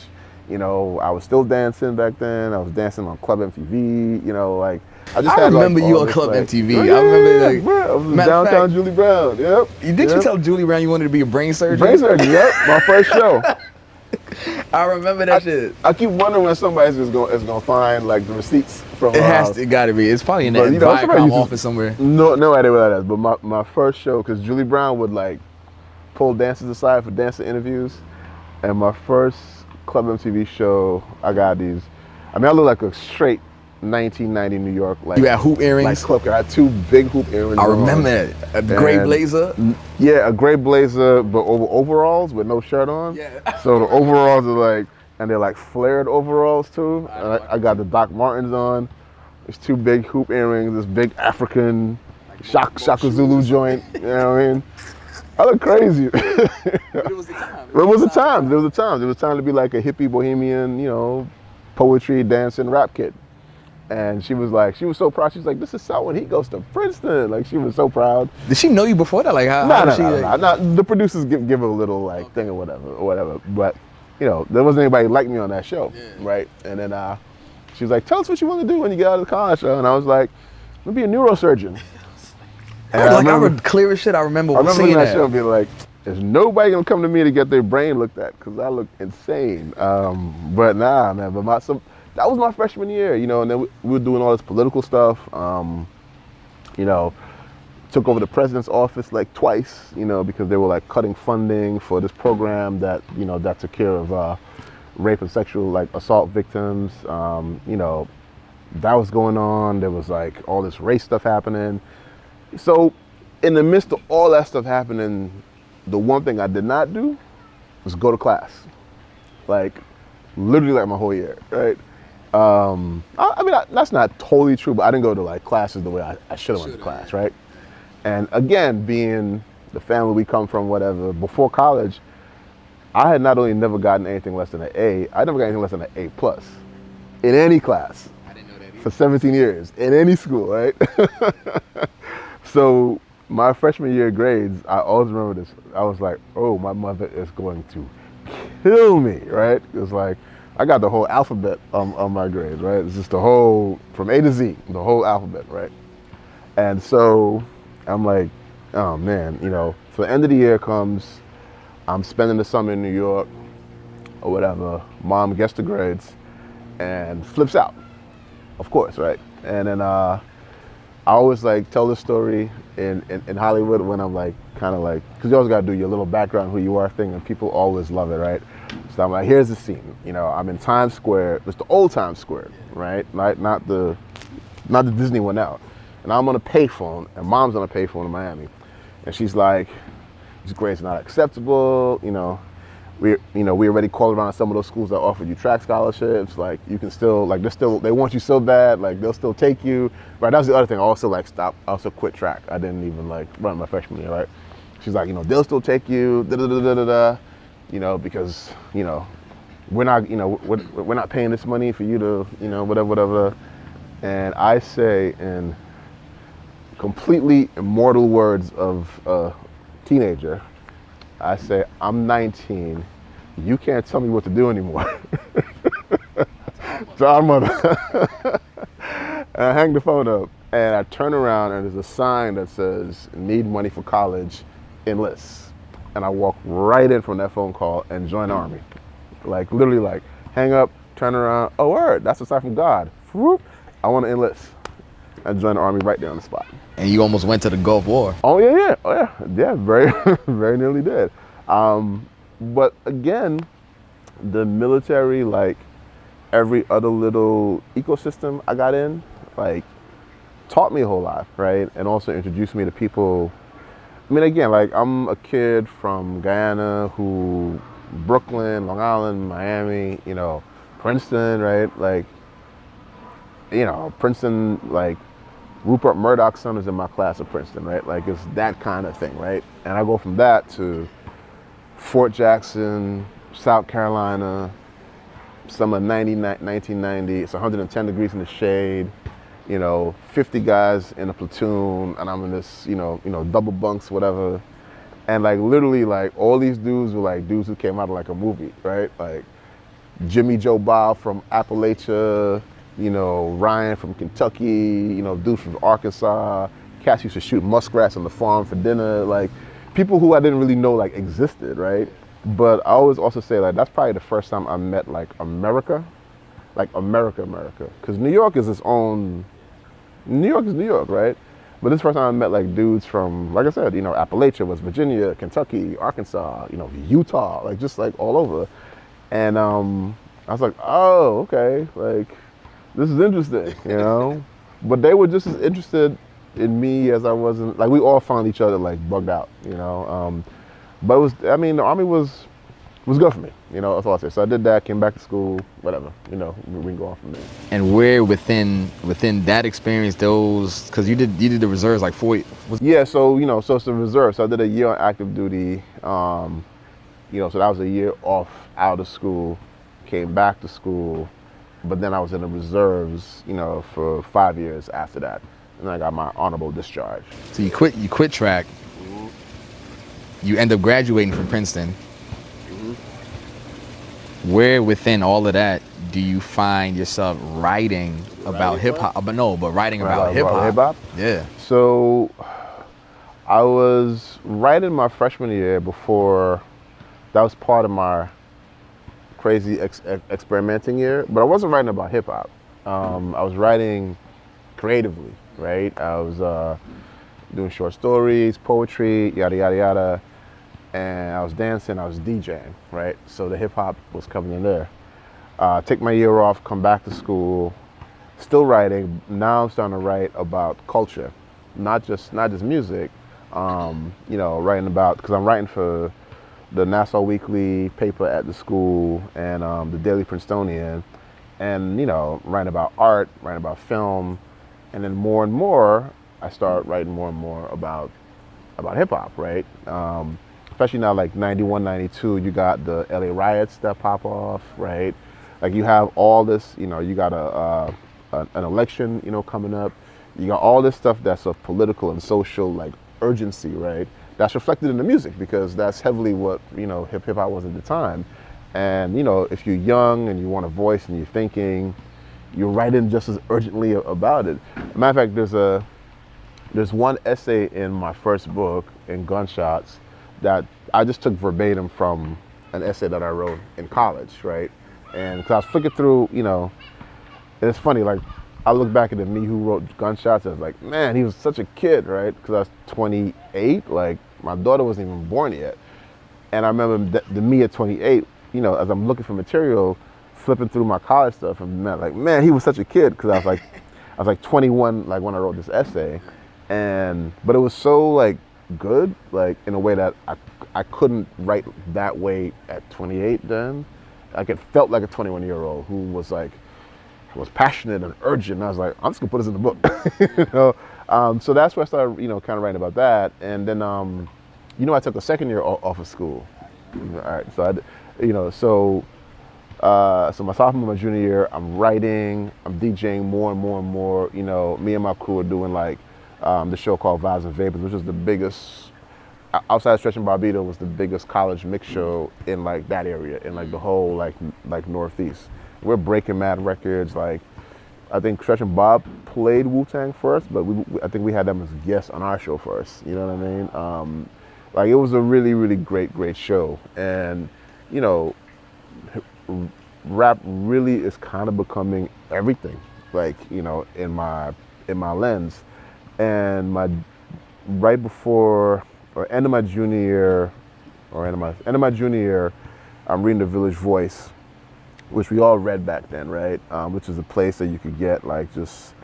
I was still dancing back then. I was dancing on Club MTV. Like I remember you on Club MTV. Yeah, I remember I was downtown Julie Brown. Yep. Did you tell Julie Brown you wanted to be a brain surgeon? Brain surgeon. Yep. My first show. I remember that shit. I keep wondering when somebody's is gonna find like the receipts from. It got to be. It's probably in that Viacom office somewhere. No idea what that is. But my first show, because Julie Brown would like pull dancers aside for dancer interviews, and my first Club MTV show, I got these. I look like a straight 1990 New York. Like, you had hoop earrings? Like, I had two big hoop earrings. I remember it. A gray blazer? Yeah, a gray blazer, but overalls with no shirt on. Yeah. So the overalls are like, and they're like flared overalls too. And I got the Doc Martens on. There's 2 big hoop earrings, this big African Shaka Zulu joint. You know what I mean? I look crazy. But it was the time. It was the time. It was the time. It was time to be like a hippie bohemian, you know, poetry, dancing, rap kid. And she was so proud. She's like, this is Selwyn. He goes to Princeton. Like, she was so proud. Did she know you before that? Like, how did she? No. The producers give her a little like thing or whatever. But you know, there wasn't anybody like me on that show, right? And then she was like, tell us what you want to do when you get out of the college show. And I was like, I'm gonna be a neurosurgeon. And I remember clear as shit. I remember seeing that show and being like, there's nobody gonna come to me to get their brain looked at because I look insane. But nah, man. But that was my freshman year, you know, and then we were doing all this political stuff. You know, took over the president's office like twice, you know, because they were like cutting funding for this program that, you know, that took care of rape and sexual like assault victims. You know, that was going on. There was like all this race stuff happening. So in the midst of all that stuff happening, the one thing I did not do was go to class. Like literally like my whole year, right? I mean, that's not totally true, but I didn't go to like classes the way I should have went to class, right? And again, being the family we come from, whatever, before college, I had not only never gotten anything less than an A, I never got anything less than an A plus in any class. I didn't know that either. For 17 years, in any school, right? So my freshman year grades, I always remember this. I was like, oh, my mother is going to kill me, right? It was like, I got the whole alphabet on my grades, right? It's just the whole, from A to Z, the whole alphabet, right? And so I'm like, oh man, you know, so the end of the year comes, I'm spending the summer in New York or whatever. Mom gets the grades and flips out, of course, right? And then I always like tell this story in Hollywood when I'm like, kind of like, because you always got to do your little background, who you are thing, and people always love it, right? So I'm like, here's the scene. You know, I'm in Times Square. It's the old Times Square, right? Not the Disney one now. And I'm on a payphone, and Mom's on a payphone in Miami, and she's like, "These grades are not acceptable. You know, we already called around some of those schools that offered you track scholarships. Like, you can still, like, they want you so bad. Like, they'll still take you. Right? That was the other thing. I also quit track. I didn't even like run my freshman year, right? She's like, you know, they'll still take you. Da da da da da da. You know, because, you know, we're not paying this money for you to, you know, whatever. And I say in completely immortal words of a teenager, I say, I'm 19. You can't tell me what to do anymore. So I'm gonna and I hang the phone up and I turn around and there's a sign that says, need money for college, enlist. And I walk right in from that phone call and join the Army. Like literally like hang up, turn around, oh word, that's a sign from God. Whoop, I want to enlist. I joined the Army right there on the spot. And you almost went to the Gulf War. Oh yeah, very, very nearly did. But again, the military, like every other little ecosystem I got in, like taught me a whole lot, right? And also introduced me to people. I mean, again, like I'm a kid from Guyana who, Brooklyn, Long Island, Miami, you know, Princeton, right? Like, you know, Princeton, like Rupert Murdoch's son is in my class at Princeton, right? Like it's that kind of thing, right? And I go from that to Fort Jackson, South Carolina, summer 1990, it's 110 degrees in the shade, you know, 50 guys in a platoon, and I'm in this, you know, double bunks, whatever. And like literally like all these dudes were like dudes who came out of like a movie, right? Like Jimmy Joe Bob from Appalachia, you know, Ryan from Kentucky, you know, dudes from Arkansas. Cats used to shoot muskrats on the farm for dinner. Like people who I didn't really know like existed, right? But I always also say like that's probably the first time I met like America, like America. Because New York is its own, New York is New York, right? But this is the first time I met like dudes from, like I said, you know, Appalachia, West Virginia, Kentucky, Arkansas, you know, Utah, like just like all over. And I was like, oh, okay, like this is interesting, you know? But they were just as interested in me as I wasn't, like we all found each other like bugged out, you know? But it was, I mean, the Army was was good for me. That's all I say. So I did that, came back to school, whatever. We can go on from there. And where within that experience, those, because you did the reserves like 4. Yeah, so so it's the reserve. So I did a year on active duty. So that was a year off out of school, came back to school, but then I was in the reserves, for 5 years after that. And then I got my honorable discharge. So you quit track. You end up graduating from Princeton. Where within all of that do you find yourself writing about hip hop? But writing about hip hop. Hip hop? Yeah. So I was writing my freshman year before. That was part of my crazy experimenting year, but I wasn't writing about hip hop. I was writing creatively, right? I was doing short stories, poetry, yada yada yada, and I was dancing, I was DJing, right? So the hip hop was coming in there. Take my year off, come back to school, still writing. Now I'm starting to write about culture, not just music. Writing about, because I'm writing for the Nassau Weekly paper at the school and the Daily Princetonian, and writing about art, writing about film, and then more and more I start writing more and more about hip hop, right? Especially now, like 91, 92, you got the LA riots that pop off, right? Like you have all this, you got an election, coming up. You got all this stuff that's of political and social like urgency, right? That's reflected in the music, because that's heavily what hip hop was at the time. And if you're young and you want a voice and you're thinking, you're writing just as urgently about it. Matter of fact, there's one essay in my first book, in Gunshots, that I just took verbatim from an essay that I wrote in college, right? And because I was flicking through, and it's funny, like I look back at me who wrote Gunshots, I was like, man, he was such a kid, right? Because I was 28, like my daughter wasn't even born yet. And I remember the me at 28, as I'm looking for material, flipping through my college stuff, and man, he was such a kid, because I was like 21, like when I wrote this essay, but it was so like good, like in a way that I couldn't write that way at 28 then. Like it felt like a 21-year-old who was passionate and urgent. And I was like, I'm just gonna put this in the book, So that's where I started, kind of writing about that. And then, I took a second year off of school. All right, so so my sophomore, my junior year, I'm writing, I'm DJing more and more and more. Me and my crew are doing like the show called Vibes and Vapors, which is the biggest, outside of Stretch and Barbito, was the biggest college mix show in like that area, in like the whole like Northeast. We're breaking mad records. Like I think Stretch and Bob played Wu-Tang first, but I think we had them as guests on our show first. You know what I mean? Like it was a really, really great show. And rap really is kind of becoming everything, like in my lens. And right before or end of my junior year, I'm reading The Village Voice, which we all read back then, right? Which is a place that you could get like just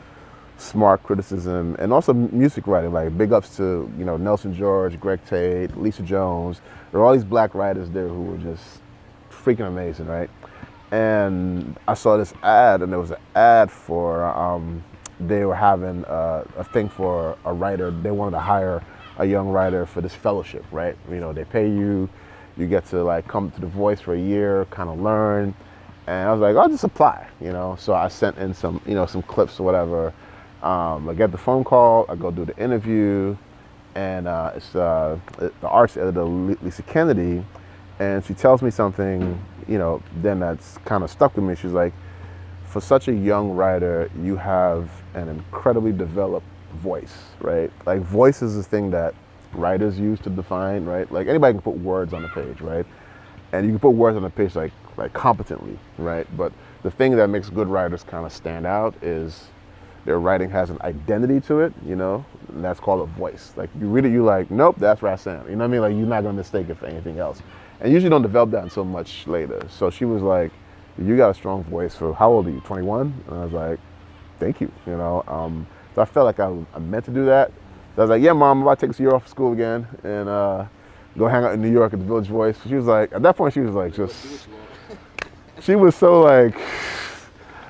smart criticism and also music writing. Like big ups to Nelson George, Greg Tate, Lisa Jones. There are all these black writers there who were just freaking amazing, right? And I saw this ad, and there was an ad for they were having a thing for a writer. They wanted to hire a young writer for this fellowship, right? They pay you, you get to like come to The Voice for a year, kind of learn. And I was like, I'll just apply, So I sent in some, some clips or whatever. I get the phone call, I go do the interview, and it's the arts editor, Lisa Kennedy, and she tells me something, then that's kind of stuck with me. She's like, for such a young writer, you have an incredibly developed voice, right? Like voice is the thing that writers use to define, right? Like anybody can put words on a page, right? And you can put words on a page like competently, right? But the thing that makes good writers kind of stand out is their writing has an identity to it, and that's called a voice. Like you read it, you're like, nope, that's Rassam. You know what I mean? Like you're not gonna mistake it for anything else. And you usually don't develop that until much later. So she was like, you got a strong voice for, how old are you, 21? And I was like, thank you, So I felt like I meant to do that. So I was like, yeah, Mom, I'm about to take this year off of school again. And go hang out in New York at the Village Voice. She was like, at that point, she was like, she was so like,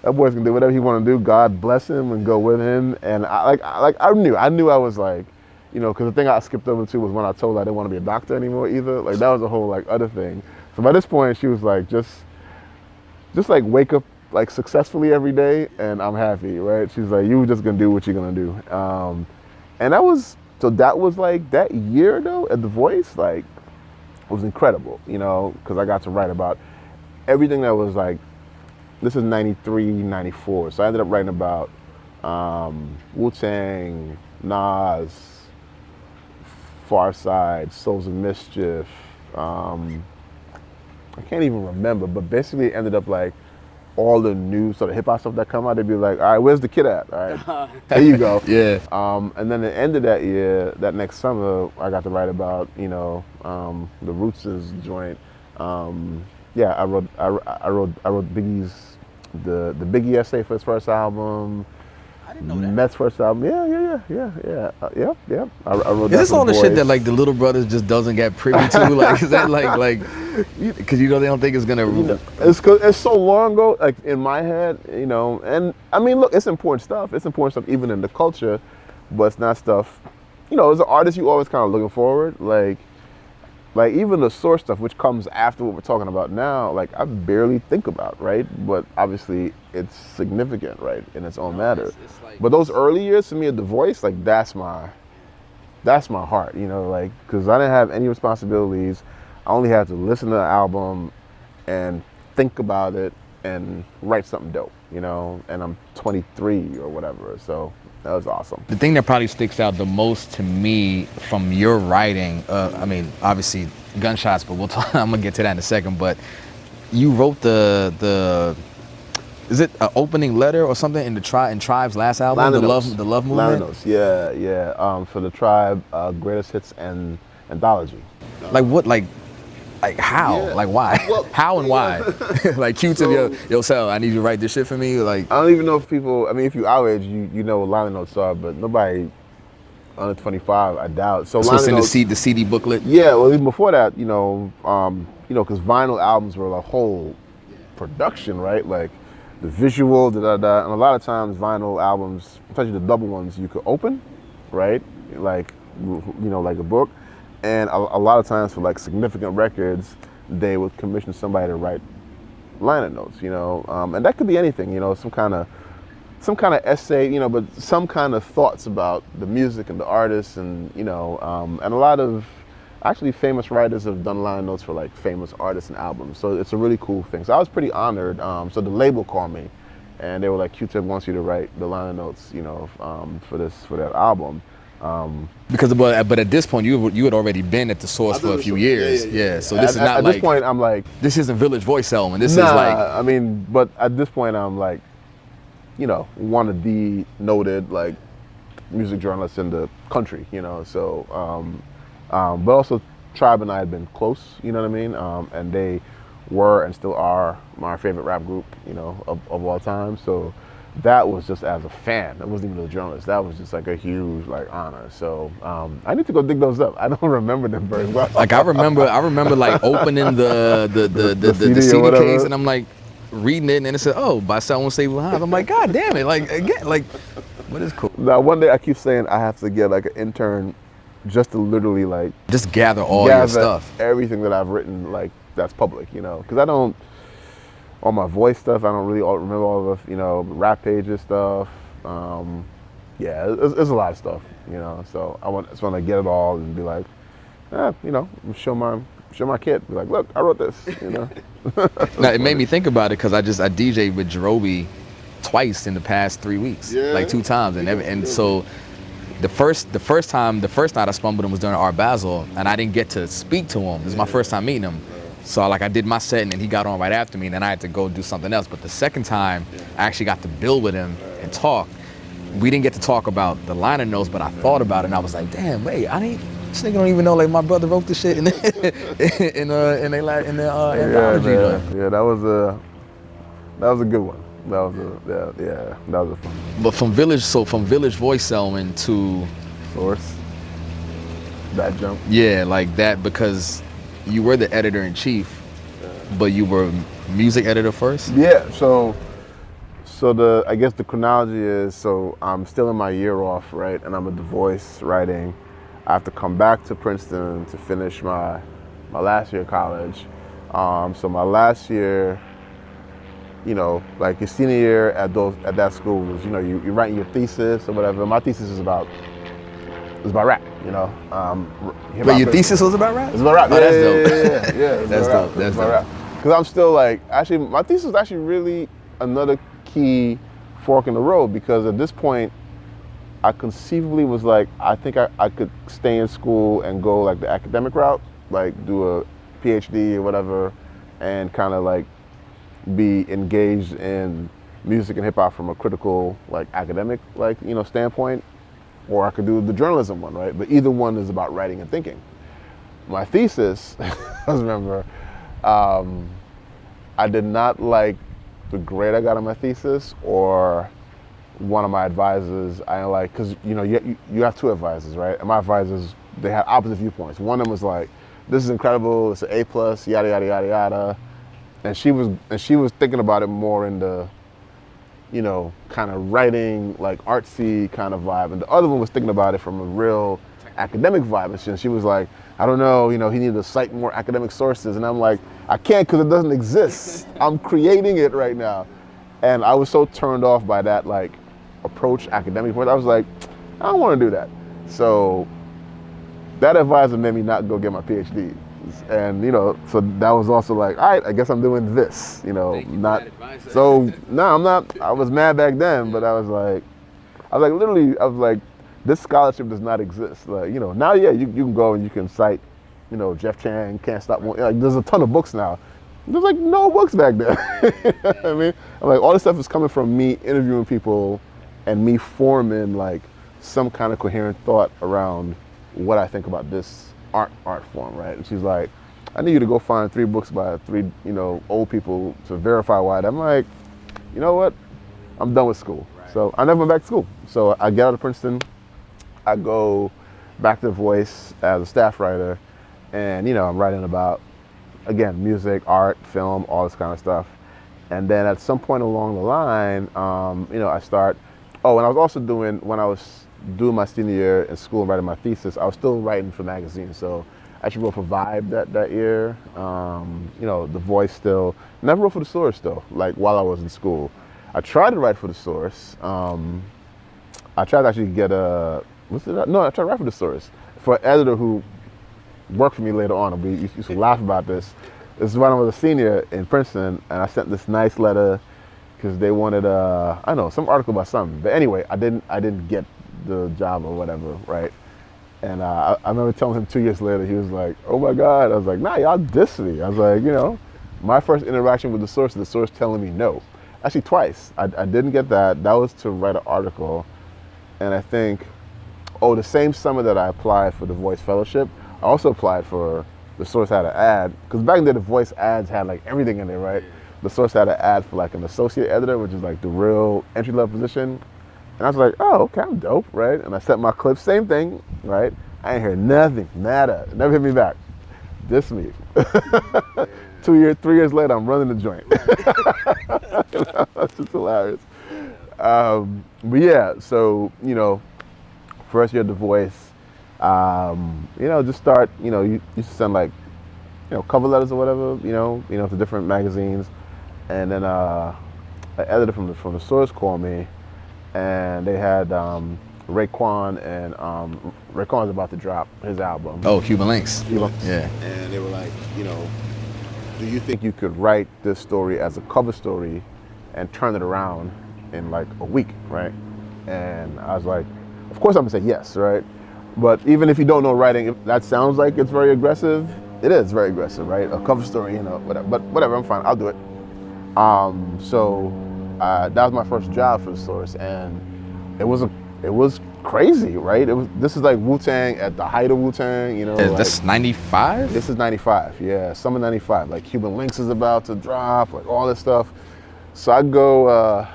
that boy's gonna do whatever he want to do. God bless him and go with him. And I knew I was like, you know, because the thing I skipped over to was when I told her I didn't want to be a doctor anymore either. Like that was a whole like other thing. So by this point, she was like, just like wake up like successfully every day, and I'm happy, right? She's like, you were just gonna do what you're gonna do. And that was like that year though at the Voice, like was incredible, you know, because I got to write about everything that was like. This is 93, 94. So I ended up writing about Wu-Tang, Nas, Pharcyde, Souls of Mischief. I can't even remember, but basically it ended up like all the new sort of hip hop stuff that come out, they'd be like, all right, where's the kid at? All right, there you go. Yeah. And then at the end of that year, that next summer, I got to write about, you know, the Roots' joint. Yeah, I wrote Biggie's the Biggie essay for his first album. I didn't know that. Meth's first album. Yeah. I wrote Is that this for all the The shit Voice. that like the little brothers just doesn't get privy to? Like, is that like, because you know they don't think it's gonna. You know, it's so long ago, like in my head, you know. And I mean, look, it's important stuff. It's important stuff even in the culture, but it's not stuff. You know, as an artist, you always kind of looking forward, like even the Source stuff, which comes after what we're talking about now, like I barely think about, right? But obviously it's significant, right, in its own matter. It's like, but those early years to me at The Voice, like that's my heart, you know, like because I didn't have any responsibilities. I only had to listen to the album and think about it and write something dope, you know. And I'm 23 or whatever, so that was awesome. the thing that probably sticks out the most to me from your writing, I mean, obviously gunshots, but I'm gonna get to that in a second. But you wrote the is it an opening letter or something in Tribe's last album, the love movement? Liner Notes, yeah. For the Tribe Greatest Hits and Anthology. Like what? Like how? Yeah. Like why? Well, how and why? Like Q-Tip, yo, Sel, I need you to write this shit for me. Like I don't even know if people. I mean, if you our age, you know what liner notes are, but nobody under 25, I doubt. So what's in liner notes, the CD booklet? yeah. Well, even before that, because vinyl albums were a whole production, right? Like the visual, and a lot of times vinyl albums, especially the double ones, you could open, right? Like like a book. And a lot of times for like significant records, they would commission somebody to write liner notes, you know, and that could be anything, you know, some kind of essay, you know, but some kind of thoughts about the music and the artists, and and a lot of actually famous writers have done liner notes for like famous artists and albums, so it's a really cool thing. So I was pretty honored. So the label called me, and they were like, Q-Tip wants you to write the liner notes, you know, for that album. But at this point you had already been at the Source for a few years. Yeah. So this is not at like this point I'm like, this isn't Village Voice Selwyn. This is nah, like I mean, but at this point I'm like, you know, one of the noted like music journalists in the country, you know. So but also Tribe and I had been close, you know what I mean? And they were and still are my favorite rap group, you know, of all time. So that was just as a fan. It wasn't even a journalist. That was just like a huge like honor. So I need to go dig those up. I don't remember them very well. I remember like opening the CD case, and I'm like reading it, and it said, "Oh, by Selwyn Seyfu Hinds." I'm like, God damn it! Like again, like what is cool? Now one day I keep saying I have to get like an intern just to literally like just gather all your stuff, everything that I've written, like that's public, you know, because I don't. All my Voice stuff, I don't really remember all the, rap pages stuff. It's a lot of stuff, you know. So I just want to get it all and be like, show my kid, be like, look, I wrote this, you know. Now it made me think about it because I DJed with Jerobi twice in the past 3 weeks, like 2 times, and so the first night I spun with him was during Art Basel, and I didn't get to speak to him. This is my first time meeting him. So I did my set, and then he got on right after me, and then I had to go do something else. But the second time, I actually got to build with him and talk. We didn't get to talk about the liner notes, but I thought about it, and I was like, damn, wait, this nigga don't even know like my brother wrote this shit in the anthology joint. Yeah, that was a good one. That was a fun one. But from Village Voice Selwyn to Source. That jump. Yeah, like that, because you were the editor-in-chief, but you were music editor first? Yeah, so I guess the chronology is, so I'm still in my year off, right? And I'm at The Voice writing. I have to come back to Princeton to finish my last year of college. So my last year, like your senior year at that school was, you're writing your thesis or whatever. My thesis is about rap, But your thesis was about rap? It's about rap. Oh, that's dope. Yeah. That's dope. That's dope. Because I'm still like, actually, my thesis was actually really another key fork in the road, because at this point, I conceivably was like, I think I could stay in school and go like the academic route, like do a PhD or whatever, and kind of like be engaged in music and hip hop from a critical, like academic, standpoint, or I could do the journalism one, right? But either one is about writing and thinking. My thesis, I remember, I did not like the grade I got on my thesis, or one of my advisors, I didn't like, because you have two advisors, right? And my advisors, they had opposite viewpoints. One of them was like, this is incredible, it's an A+, yada yada yada yada, and she was thinking about it more in the, kind of writing, like artsy kind of vibe, and the other one was thinking about it from a real academic vibe. And she was like, I don't know, he needed to cite more academic sources, and I'm like, I can't, because it doesn't exist. I'm creating it right now. And I was so turned off by that like approach academic point. I was like, I don't want to do that. So that advisor made me not go get my PhD. And so that was also like, all right, I guess I'm doing this, not. So no, I'm not. I was mad back then, but I was like, literally, this scholarship does not exist. Like, now, yeah, you can go and you can cite, Jeff Chang, Can't Stop. Like, there's a ton of books now. There's like no books back then. I mean, I'm like, all this stuff is coming from me interviewing people and me forming like some kind of coherent thought around what I think about this art form, right? And she's like, I need you to go find 3 books by 3, old people to verify why. I'm like, you know what? I'm done with school. Right. So I never went back to school. So I get out of Princeton, I go back to The Voice as a staff writer, and I'm writing about, again, music, art, film, all this kind of stuff. And then at some point along the line, I start, and I was also doing, when I was doing my senior year in school and writing my thesis, I was still writing for magazines. So I actually wrote for Vibe that year, The Voice still. Never wrote for The Source though, like while I was in school. I tried to write for The Source. I tried to actually get I tried to write for The Source. For an editor who worked for me later on, we used to laugh about this. This is when I was a senior in Princeton, and I sent this nice letter because they wanted, some article about something. But anyway, I didn't get the job or whatever, right? And I remember telling him 2 years later, he was like, oh my God. I was like, nah, y'all diss me. I was like, my first interaction with the source telling me no. Actually twice. I didn't get that. That was to write an article. And I think, the same summer that I applied for the Voice Fellowship, I also applied for, the Source had an ad, because back then the Voice ads had like everything in there, right? The Source had an ad for like an associate editor, which is like the real entry-level position. And I was like, oh, okay, I'm dope, right? And I sent my clips, same thing, right? I ain't heard nothing, nada, never hit me back. Diss me. 3 years later, I'm running the joint. That's just hilarious. But yeah, so, first year at The Voice, just start, you used to send like, cover letters or whatever, to different magazines. And then an editor from the Source called me, and they had Raekwon, and Raekwon's about to drop his album. Oh, Cuban Links. Yeah. And they were like, do you think you could write this story as a cover story and turn it around in like a week, right? And I was like, of course I'm gonna say yes, right? But even if you don't know writing, that sounds like it's very aggressive. It is very aggressive, right? A cover story, whatever. But whatever, I'm fine, I'll do it. So that was my first job for the Source, and it was crazy, right? This is like Wu-Tang at the height of Wu-Tang, Is this 95? This is 95, yeah, summer 95. Like Cuban Links is about to drop, like all this stuff. So I go,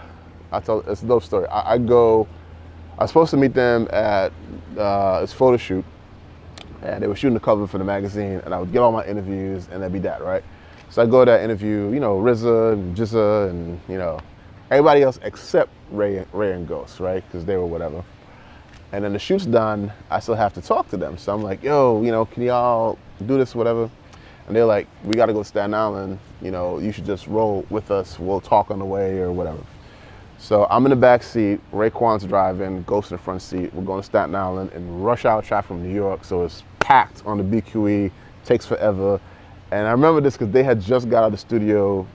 it's a dope story. I was supposed to meet them at this photo shoot, and they were shooting the cover for the magazine, and I would get all my interviews, and that'd be that, right? So I go to that interview, you know, RZA and Jizza and, you know, everybody else except Ray and Ghost, right? Because they were whatever. And then the shoot's done, I still have to talk to them. So I'm like, yo, you know, can y'all do this, whatever? And they're like, we got to go to Staten Island. You know, you should just roll with us. We'll talk on the way or whatever. So I'm in the back seat, Raekwon's driving, Ghost in the front seat. We're going to Staten Island in rush hour traffic from New York. So it's packed on the BQE, takes forever. And I remember this because they had just got out of the studio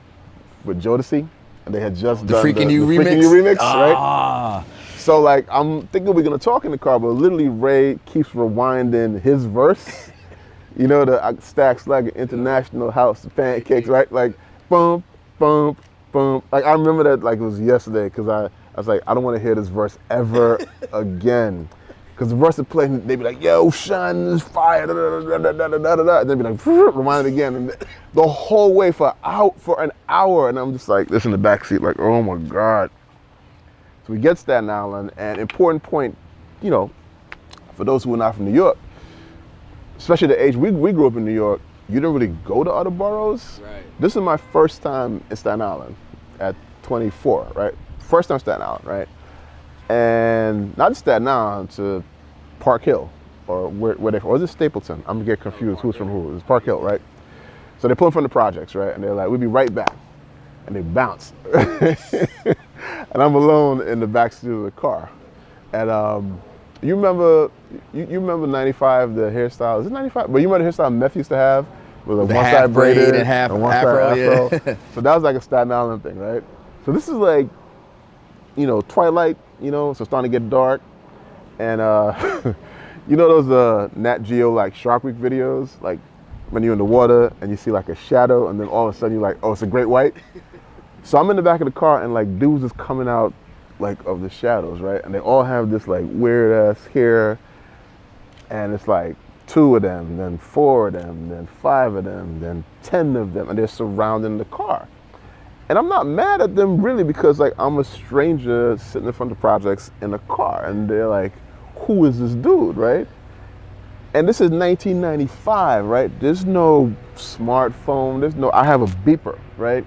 with Jodeci. And they had just done Freaking You remix? Freaking You remix, Ah. right? So like, I'm thinking we're gonna talk in the car, but literally Ray keeps rewinding his verse. You know, the stacks like an international house of pancakes, right? Like, bump, bump, bump. Like, I remember that like it was yesterday, because I was like, I don't want to hear this verse ever again. Because the verse would play, and they'd be like, yo, shine is fire, da, da, da, da, da, da, da, da. And they'd be like, rewind it again. And the whole way for an hour. And I'm just like, this in the backseat, like, oh my God. So we get Staten Island, and important point, you know, for those who are not from New York, especially the age we grew up in New York, you didn't really go to other boroughs. Right. This is my first time in Staten Island at 24, right? First time Staten Island, right? And not just Staten Island, to Park Hill, or or is it Stapleton? I'm gonna get confused who's from who. It's Park Hill, right? So they pull from the projects, right? And they're like, we'll be right back. And they bounce. And I'm alone in the backseat of the car. And you remember 95, the hairstyle, is it 95? But you remember the hairstyle Meth used to have? With a one side braided and half one side afro, afro. yeah. So that was like a Staten Island thing, right? So this is like, you know, twilight, you know, so it's starting to get dark. And you know those Nat Geo like Shark Week videos? Like when you're in the water and you see like a shadow, and then all of a sudden you're like, oh, it's a great white? So I'm in the back of the car, and like dudes is coming out like of the shadows, right? And they all have this like weird ass hair, and it's like 2 of them, then 4 of them, then 5 of them, then 10 of them, and they're surrounding the car. And I'm not mad at them really, because like I'm a stranger sitting in front of the projects in a car, and they're like, who is this dude, right? And this is 1995, right? There's no smartphone, I have a beeper, right?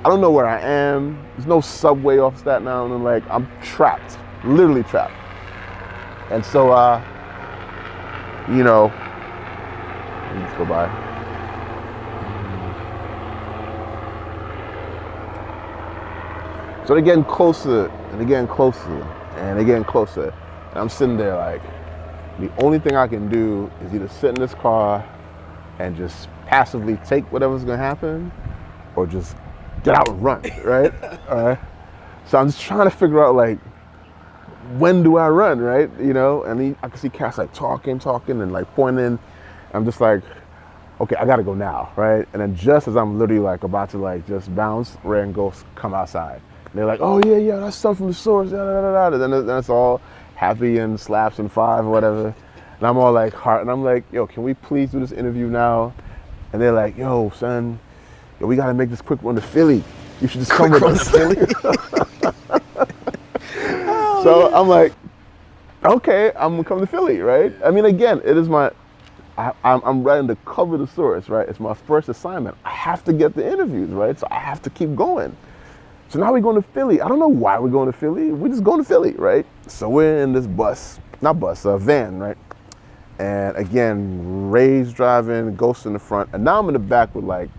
I don't know where I am. There's no subway off Staten Island, and like I'm trapped, literally trapped. And so, you know, let's go by. So they're getting closer, and they're getting closer, and they're getting closer. And I'm sitting there like, the only thing I can do is either sit in this car and just passively take whatever's gonna happen, or just get out and run, right? All right. So I'm just trying to figure out like, when do I run, right? You know, and I can see Cass like talking and like pointing. I'm just like, okay, I gotta go now, right? And then just as I'm literally like about to like just bounce, Ray and Ghost come outside. And they're like, oh yeah, that's something from the source, da, da, da, da. And then it's all happy and slaps and 5 or whatever. And I'm all like heart, and I'm like, yo, can we please do this interview now? And they're like, yo, son, yo, we gotta make this quick run to Philly. You should just come with us. Philly. So I'm like, okay, I'm gonna come to Philly, right? I mean, again, it is I'm writing to cover the source, right? It's my first assignment. I have to get the interviews, right? So I have to keep going. So now we're going to Philly. I don't know why we're going to Philly. We're just going to Philly, right? So we're in this van, right? And again, Ray's driving, Ghost in the front, and now I'm in the back with like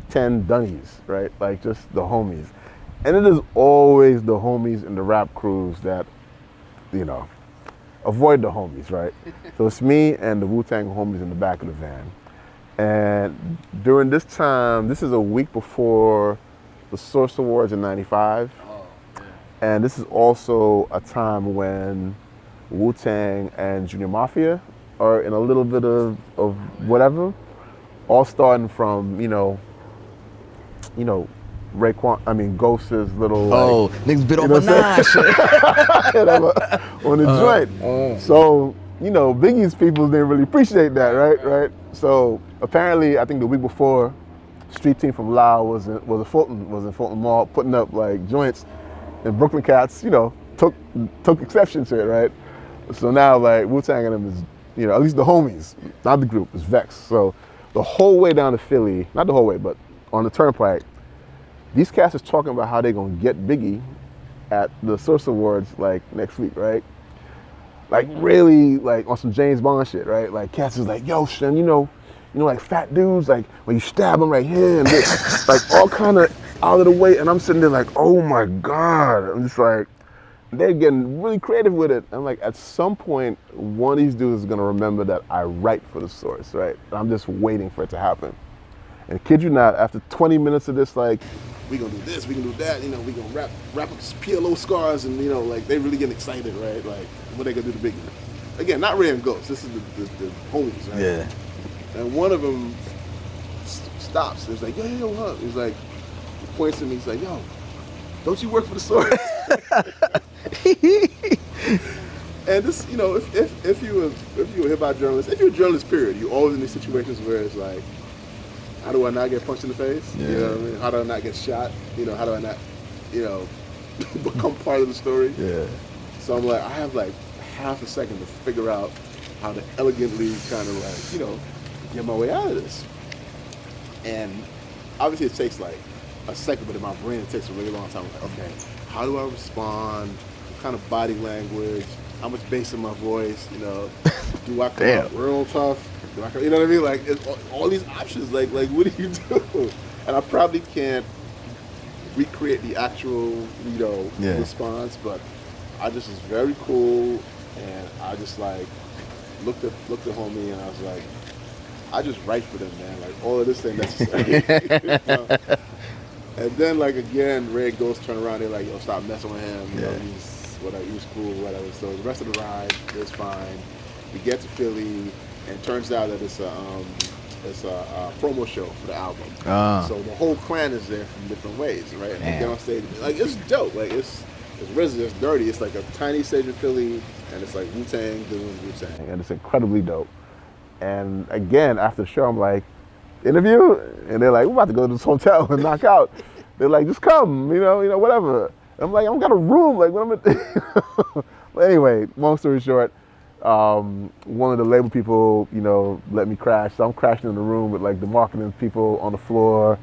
10 dunnies, right? Like just the homies. And it is always the homies in the rap crews that, you know, avoid the homies, right? So it's me and the Wu-Tang homies in the back of the van. And during this time, this is a week before the Source Awards in '95. Oh, yeah. And this is also a time when Wu-Tang and Junior Mafia are in a little bit of whatever, all starting from, you know, Ghost's little niggas bit off a notch on the joint. So, you know, Biggie's people didn't really appreciate that, right? So apparently, I think the week before, street team from Lao was in Fulton Mall putting up like joints, and Brooklyn cats, you know, took exception to it, right? So now like Wu-Tang and them is at least the homies, not the group, was vexed. So the whole way down to Philly, not the whole way, but on the turnpike, these cats is talking about how they're gonna get Biggie at the Source Awards like next week, right? Like really like on some James Bond shit, right? Like cats is like, yo, Shem, like fat dudes, like when you stab them right here and this, like all kind of out of the way, and I'm sitting there like, oh my God. I'm just like, they're getting really creative with it. I'm like, at some point, one of these dudes is gonna remember that I write for the Source, right? I'm just waiting for it to happen. And kid you not, after 20 minutes of this, like, we gonna do this, we can do that, we gonna wrap up PLO scars, and like they really getting excited, right? Like, what they gonna do to Biggie? Again, not Ray and Ghost. This is the homies, right? Yeah. And one of them stops. It's like, yo, what? He's like, points at me. He's like, yo, don't you work for the Source? And this, if you a hip hop journalist, if you're a journalist, period, you're always in these situations where it's like, how do I not get punched in the face? Yeah. You know what I mean? How do I not get shot? How do I not, become part of the story? Yeah. So I'm like, I have like half a second to figure out how to elegantly kind of like, get my way out of this. And obviously it takes like a second, but in my brain it takes a really long time. I'm like, okay, how do I respond? What kind of body language? How much bass in my voice? Do I come out real tough? You know what I mean? Like it's all these options. Like what do you do? And I probably can't recreate the actual, response, but I just was very cool, and I just like looked at homie, and I was like, I just write for them, man. Like all of this ain't necessary. And then like again, Ray and Ghost turn around. They're like, yo, stop messing with him. He was cool, whatever. So the rest of the ride is fine. We get to Philly, and it turns out that it's a promo show for the album. So the whole clan is there from different ways, right? And they get on stage, like it's dope. Like it's RZA, it's dirty. It's like a tiny stage in Philly, and it's like Wu-Tang doing Wu-Tang, and it's incredibly dope. And again, after the show, I'm like, interview? And they're like, we're about to go to this hotel and knock out. They're like, just come, whatever. And I'm like, I've got a room, like, what am I? But anyway, long story short, one of the label people, let me crash. So I'm crashing in the room with like the marketing people on the floor,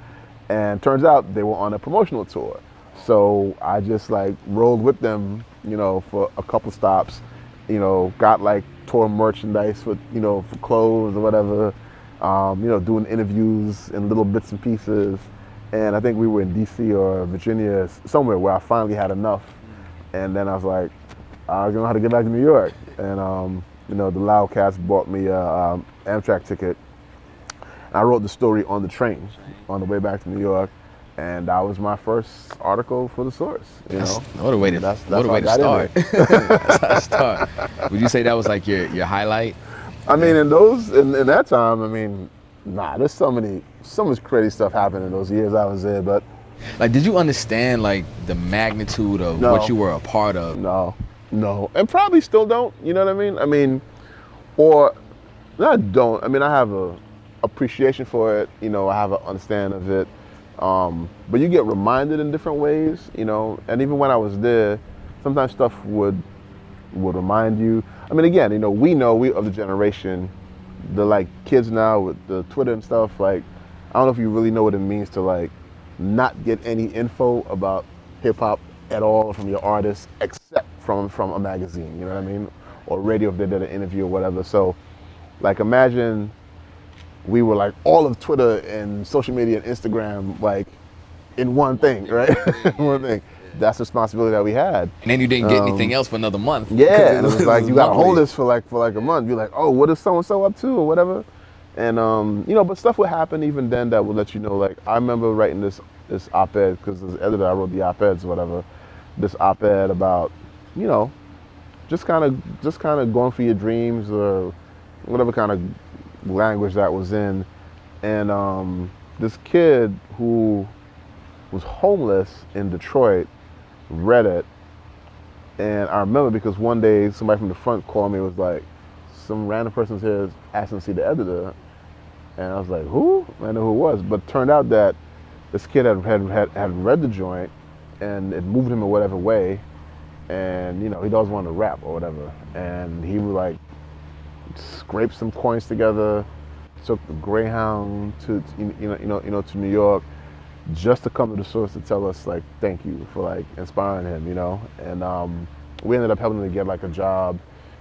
and turns out they were on a promotional tour. So I just like rolled with them, for a couple stops, got like tour merchandise for clothes or whatever, doing interviews in little bits and pieces. And I think we were in DC or Virginia, somewhere where I finally had enough. And then I was like, I don't know how to get back to New York. And the Loud Cats bought me a Amtrak ticket. And I wrote the story on the train on the way back to New York. And that was my first article for the Source. What a way to that's start. That's how to start. Would you say that was like your highlight? I mean, in that time, there's so much crazy stuff happened in those years I was there. But like, did you understand like the magnitude of what you were a part of? No, and probably still don't. You know what I mean? Or I don't. I have a appreciation for it. I have an understanding of it. But you get reminded in different ways, and even when I was there, sometimes stuff would remind you. Again, we of the generation, the like kids now with the Twitter and stuff, like, I don't know if you really know what it means to like not get any info about hip hop at all from your artist, except from a magazine, you know what I mean? Or radio if they did an interview or whatever. So like imagine we were like all of Twitter and social media and Instagram like in one thing, right? One thing. That's the responsibility that we had. And then you didn't get anything else for another month. Yeah, and it was like you gotta hold this for like a month. Be like, oh, what is so and so up to or whatever. And but stuff would happen even then that would let you know. Like I remember writing this op-ed because as editor I wrote the op-eds or whatever. This op-ed about just kind of going for your dreams or whatever kind of language that was in. And this kid who was homeless in Detroit read it, and I remember because one day somebody from the front called me and was like, some random person's here asking to see the editor, and I was like, who? I know who it was, but it turned out that this kid had read the joint, and it moved him in whatever way, and he does want to rap or whatever, and he was like scraped some coins together, took the Greyhound to to New York, just to come to the source to tell us like thank you for like inspiring him, and we ended up helping him to get like a job,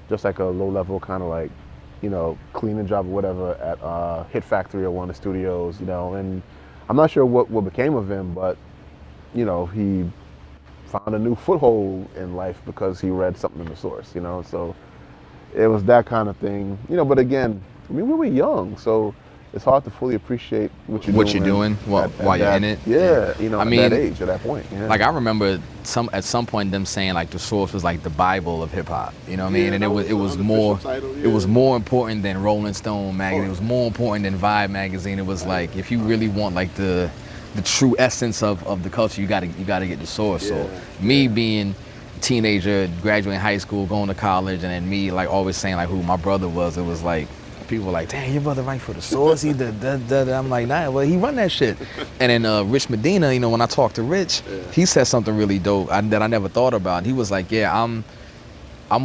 just like a low level kind of like cleaning job or whatever at Hit Factory or one of the studios, and I'm not sure what became of him, but he found a new foothold in life because he read something in the source, so it was that kind of thing, but again, I mean, we were young, so it's hard to fully appreciate what you're doing while you're in it. Yeah, I mean, at that age, at that point. Yeah. Like I remember at some point them saying like the source was like the Bible of hip hop. You know what I mean? And it was more it was more important than Rolling Stone magazine. It was more important than Vibe magazine. It was like if you really want like the true essence of the culture, you gotta get the source. So me being a teenager, graduating high school, going to college, and then me like always saying like who my brother was, it was like people were like, damn, your brother write for the source. I'm like, nah, well, he run that shit. And then Rich Medina, when I talked to Rich, he said something really dope that I never thought about. He was like, yeah, I'm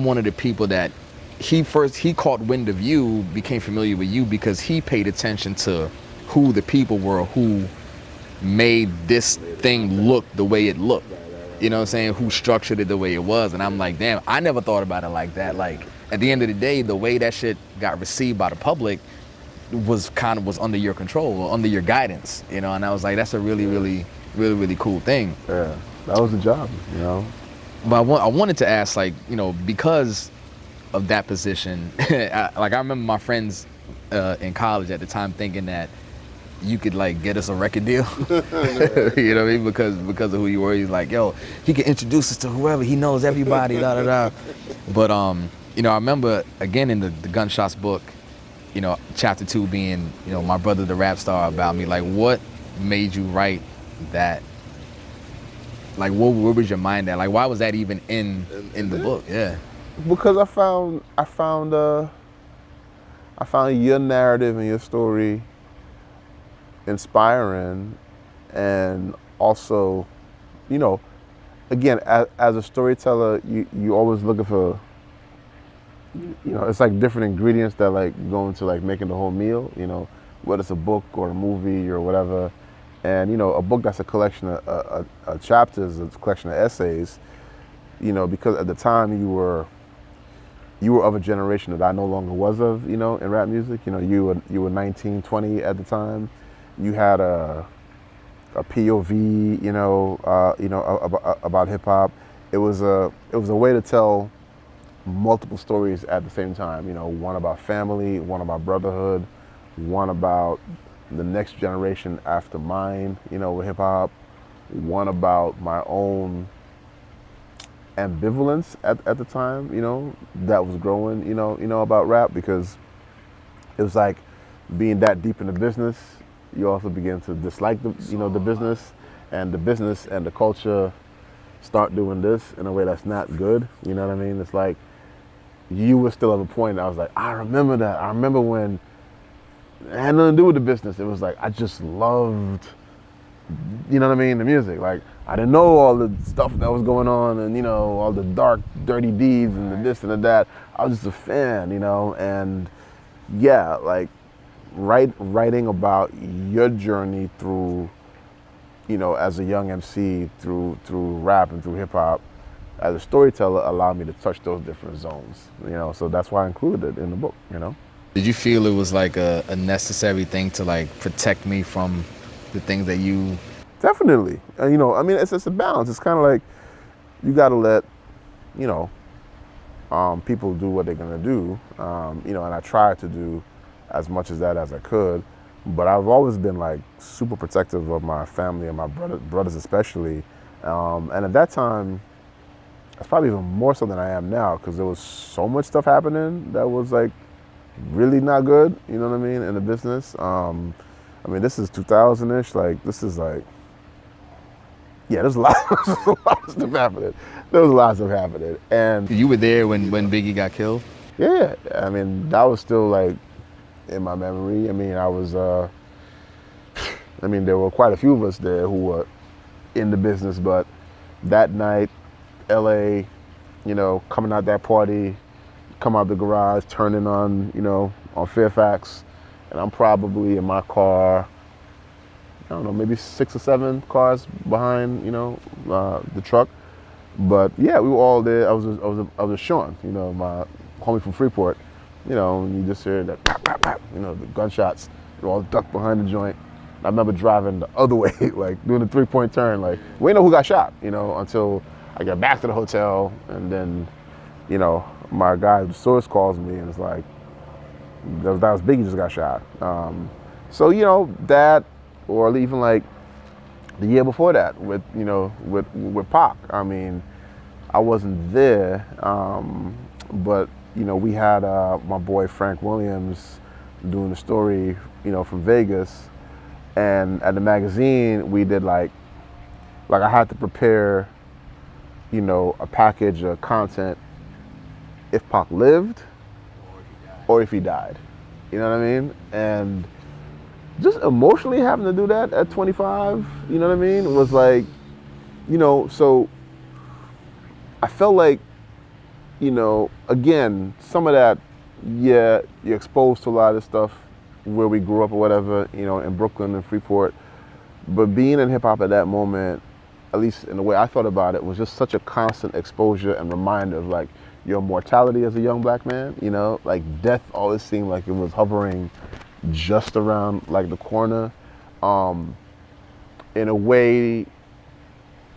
one of the people that he caught wind of you, became familiar with you because he paid attention to who the people were who made this thing look the way it looked. You know what I'm saying? Who structured it the way it was. And I'm like, damn, I never thought about it like that. Like, at the end of the day, the way that shit got received by the public was under your control or under your guidance, and I was like, that's a really, really, really, really cool thing. Yeah, that was the job, But I wanted to ask, like, because of that position, I remember my friends in college at the time thinking that you could like get us a record deal, you know what I mean? Because of who you were. He's like, yo, he can introduce us to whoever. He knows everybody, da da da. But I remember again in the Gunshots book, chapter 2 being, my brother the rap star about me. Like, what made you write that? Like, where was your mind at? Like, why was that even in the book? Yeah. Because I found your narrative and your story inspiring, and also, again, as a storyteller, you always looking for, it's like different ingredients that like go into like making the whole meal, whether it's a book or a movie or whatever. And a book that's a collection of chapters, a collection of essays, because at the time you were of a generation that I no longer was of, in rap music. You were 19, 20 at the time. You had a POV, about hip hop. It was a way to tell multiple stories at the same time. One about family, one about brotherhood, one about the next generation after mine, with hip hop, one about my own ambivalence at the time, that was growing, about rap, because it was like being that deep in the business, you also begin to dislike the business, and the culture start doing this in a way that's not good. You know what I mean? It's like you were still at a point. I was like, I remember that. I remember when it had nothing to do with the business. It was like I just loved, the music. Like I didn't know all the stuff that was going on, and all the dark, dirty deeds and the this and the that. I was just a fan, and yeah, like writing about your journey through, as a young MC through rap and through hip hop, as a storyteller, allowed me to touch those different zones. So that's why I included it in the book. Did you feel it was like a necessary thing to like protect me from the things that you? Definitely. It's a balance. It's kind of like you got to let, people do what they're gonna do. And I tried to do as much as that as I could, but I've always been like super protective of my family and my brothers especially. And at that time, that's probably even more so than I am now, because there was so much stuff happening that was like really not good, in the business. This is 2000-ish, like this is like, yeah, there's a lot of stuff happening. There was a lot of stuff happening. And you were there when Biggie got killed? Yeah, that was still like in my memory. I was, there were quite a few of us there who were in the business, but that night, LA, coming out that party, come out the garage, turning on, on Fairfax, and I'm probably in my car, I don't know, maybe 6 or 7 cars behind, the truck. But yeah, we were all there. I was with Sean, my homie from Freeport, and you just hear that, pop, pop, pop, the gunshots. We all ducked behind the joint. I remember driving the other way, like doing a 3-point turn. Like, we didn't know who got shot, until I got back to the hotel, and then, my guy, the source, calls me and it's like, that was Biggie just got shot. So that, or even like the year before that with with Pac. I mean, I wasn't there, but we had my boy Frank Williams doing the story, from Vegas, and at the magazine we did like I had to prepare, a package of content if Pac lived or if he died. You know what I mean? And just emotionally having to do that at 25, you know what I mean? It was like, so I felt like, again, some of that, yeah, you're exposed to a lot of stuff where we grew up or whatever, in Brooklyn and Freeport. But being in hip hop at that moment, at least in the way I thought about it, was just such a constant exposure and reminder of like your mortality as a young black man, like death always seemed like it was hovering just around like the corner. In a way,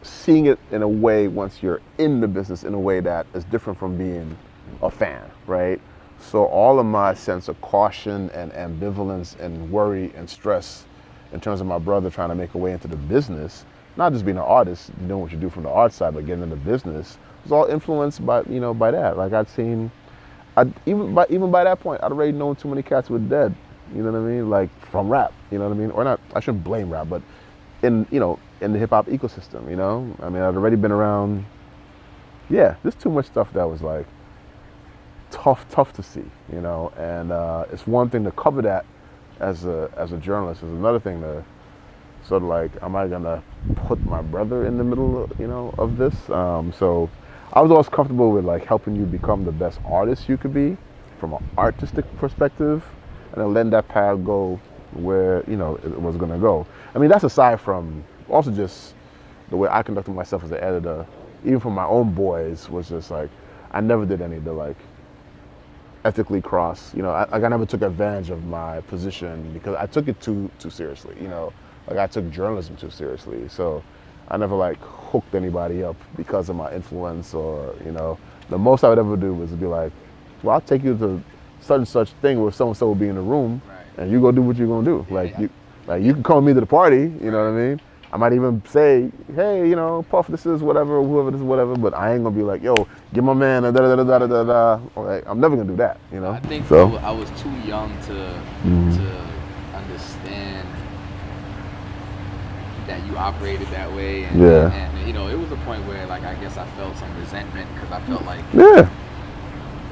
seeing it in a way once you're in the business in a way that is different from being a fan, right? So all of my sense of caution and ambivalence and worry and stress in terms of my brother trying to make a way into the business, not just being an artist, doing what you do from the art side, but getting into business, was all influenced by, by that. Like even by that point, I'd already known too many cats were dead, you know what I mean? Like from rap, you know what I mean? Or not, I shouldn't blame rap, but in the hip hop ecosystem, I mean, I'd already been around, yeah, there's too much stuff that was like tough to see, and it's one thing to cover that as a journalist. It's another thing to sort of like, am I gonna put my brother in the middle, of this? So I was always comfortable with like helping you become the best artist you could be from an artistic perspective, and then letting that path go where it was gonna go. I mean, that's aside from also just the way I conducted myself as an editor, even for my own boys, was just like I never did any of the like ethically cross. I never took advantage of my position because I took it too seriously. Like I took journalism too seriously, so I never like hooked anybody up because of my influence or the most I would ever do was to be like, well, I'll take you to such and such thing where so and so will be in the room, right, and you go do what you're gonna do. Yeah. You can call me to the party, you know what I mean? I might even say, hey, Puff, this is whatever, or whoever this is whatever, but I ain't gonna be like, yo, give my man a da-da-da-da-da-da. Like, I'm never gonna do that, I think so. I was too young to understand that you operated that way, and it was a point where like I guess I felt some resentment because I felt like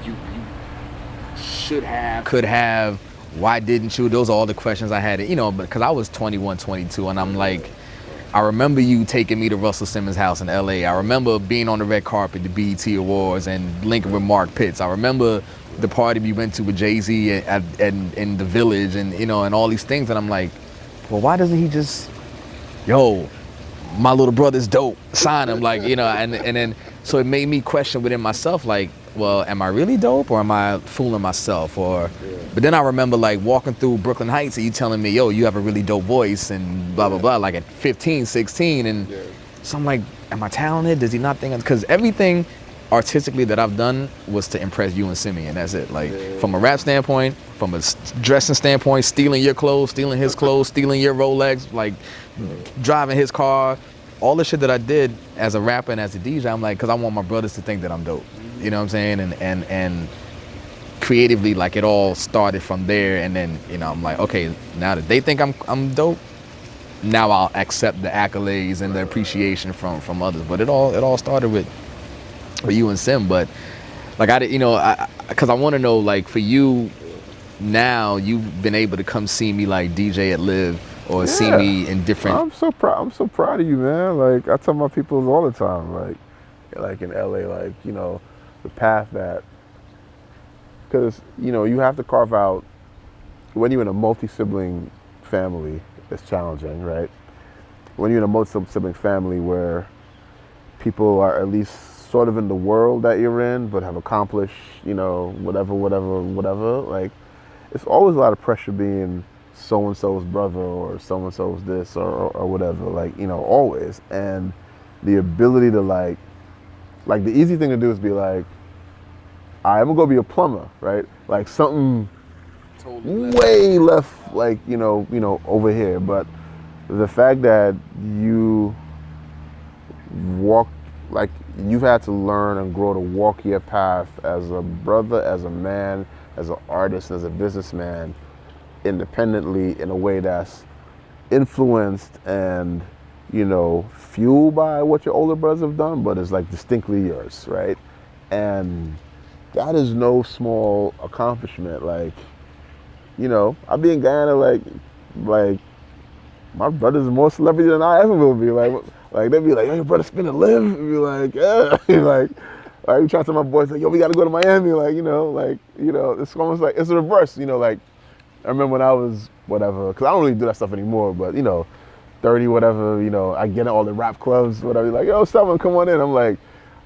you should have, could have, why didn't you? Those are all the questions I had, but because I was 21, 22, and I'm like, I remember you taking me to Russell Simmons' house in LA. I remember being on the red carpet, the BET Awards, and linking with Mark Pitts. I remember the party we went to with Jay-Z in the Village, and and all these things, and I'm like, well, why doesn't he just, yo, my little brother's dope, sign him, like, and then, so it made me question within myself, like, well, am I really dope or am I fooling myself? But then I remember like walking through Brooklyn Heights and you telling me, yo, you have a really dope voice and blah, blah, blah, like at 15, 16. And so I'm like, am I talented? Does he not think? Because everything artistically that I've done was to impress you and Simeon. That's it. Like from a rap standpoint, from a dressing standpoint, stealing your clothes, stealing his clothes, stealing your Rolex, like driving his car, all the shit that I did as a rapper and as a DJ, I'm like, because I want my brothers to think that I'm dope. You know what I'm saying? And creatively, like it all started from there. And then, I'm like, okay, now that they think I'm dope, now I'll accept the accolades and the appreciation from others. But it all started with you and Sim. But like because I want to know, like for you now, you've been able to come see me like DJ at Live or see me in different. I'm so proud of you, man. Like I tell my people all the time, like in LA, like the path that because you have to carve out when you're in a multi-sibling family. It's challenging, right? When you're in a multi-sibling family where people are at least sort of in the world that you're in, but have accomplished, whatever. Like, it's always a lot of pressure being so-and-so's brother or so-and-so's this or whatever, like, always. And the ability to like the easy thing to do is be like, I'm gonna go be a plumber, right? Like something totally way left, like, over here. But the fact that you walk, like, you've had to learn and grow to walk your path as a brother, as a man, as an artist, as a businessman, independently in a way that's influenced and, fueled by what your older brothers have done, but is like distinctly yours, right? And that is no small accomplishment. Like, I be in Guyana, like my brother's more celebrity than I ever will be. Like they'd be like, yo, your brother spin and live, and be like, yeah, like you trying to tell my boys like, yo, we got to go to Miami, it's almost like it's the reverse, like I remember when I was whatever, because I don't really do that stuff anymore, but 30 whatever, I get in all the rap clubs, whatever, like, yo, Selwyn, come on in. I'm like,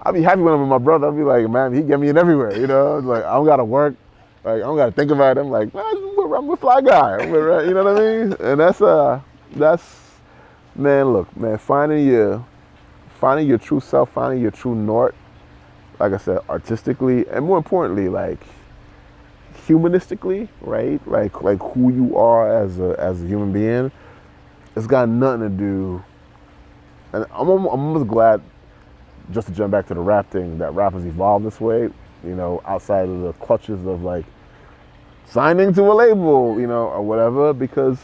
I'll be happy when I'm with my brother. I'll be like, man, he get me in everywhere, like I don't gotta work, like I don't gotta think about it. I'm like, man, I'm with Fly Guy, you know what I mean? And that's man, look, man, finding your true self, finding your true north, like I said, artistically, and more importantly, like humanistically, right? Like who you are as a human being. It's got nothing to do, and I'm almost glad, just to jump back to the rap thing, that rap has evolved this way, outside of the clutches of like signing to a label, or whatever, because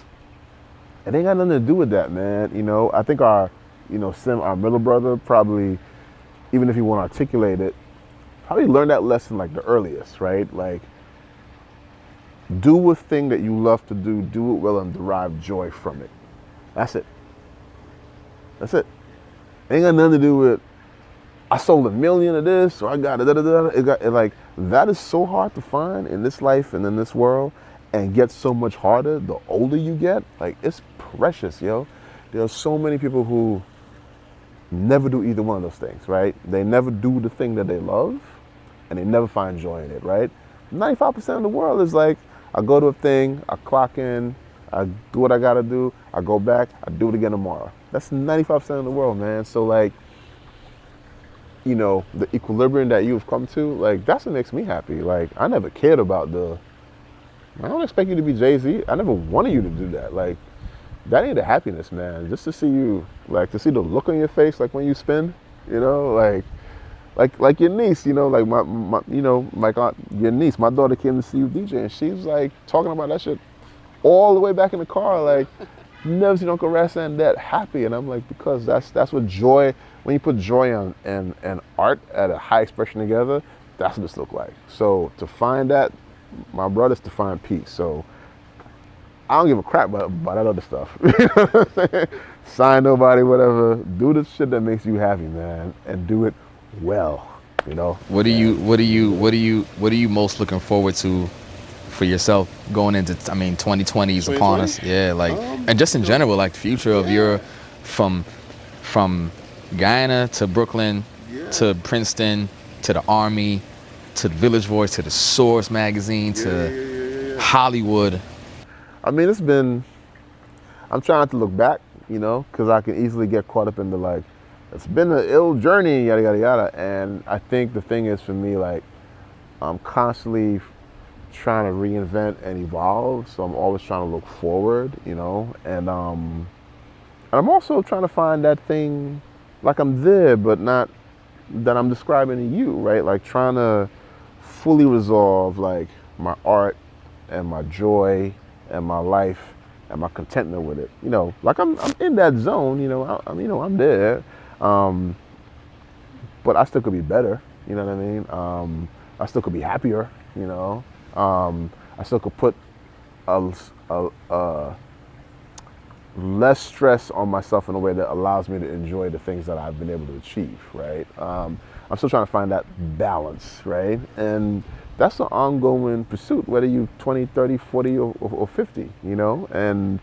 it ain't got nothing to do with that, man. I think our middle brother, probably, even if he won't articulate it, probably learned that lesson like the earliest, right? Like, do a thing that you love to do it well, and derive joy from it. That's it. That's it. It ain't got nothing to do with, I sold 1 million of this, or I got like, that is so hard to find in this life and in this world, and gets so much harder the older you get. Like, it's precious, yo. There are so many people who never do either one of those things, right? They never do the thing that they love, and they never find joy in it, right? 95% of the world is like, I go to a thing, I clock in, I do what I gotta do, I go back, I do it again tomorrow. That's 95% of the world, man. So like, the equilibrium that you've come to, like, that's what makes me happy. Like, I never cared about I don't expect you to be Jay-Z. I never wanted you to do that. Like, that ain't the happiness, man. Just to see you, like, to see the look on your face, like when you spin, like your niece, like my aunt, your niece, my daughter came to see you DJ, and she was like talking about that shit all the way back in the car, like, never seen Uncle Rassan that happy. And I'm like, because that's what joy, when you put joy and art at a high expression together, that's what this look like. So to find that, my brother's to find peace. So I don't give a crap about that other stuff. You know what I'm saying? Sign nobody, whatever. Do the shit that makes you happy, man, and do it well. What are you most looking forward to for yourself going into, 2020 is upon us. Yeah, like, and just in general, like the future of your, from Guyana to Brooklyn to Princeton to the Army to the Village Voice to the Source magazine to Hollywood. It's been, I'm trying to look back, because I can easily get caught up in the, like, it's been an ill journey, yada, yada, yada. And I think the thing is, for me, like, I'm constantly trying to reinvent and evolve. So I'm always trying to look forward, and I'm also trying to find that thing, like, I'm there, but not that I'm describing to you, right? Like, trying to fully resolve, like, my art and my joy and my life and my contentment with it. Like, I'm in that zone, I'm there. But I still could be better, you know what I mean? I still could be happier, I still could put a less stress on myself in a way that allows me to enjoy the things that I've been able to achieve, right? I'm still trying to find that balance, right? And that's an ongoing pursuit, whether you 20, 30, 40, or 50, you know? And,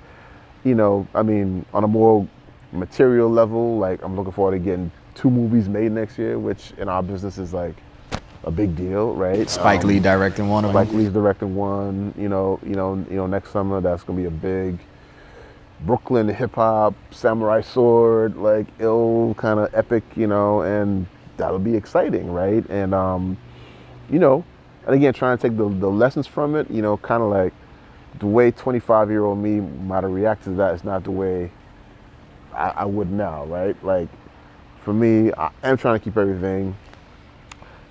you know, I mean, on a more material level, like I'm looking forward to getting 2 movies made next year, which in our business is like a big deal, right? Spike Lee directing one of them. Spike Lee's directing one, you know, next summer that's gonna be a big Brooklyn hip hop, samurai sword, like ill kind of epic, you know, and that'll be exciting, right? And you know, and again, trying to take the lessons from it, you know, kind of like the way 25-year-old me might have reacted to that is not the way I would now, right? Like, for me, I am trying to keep everything,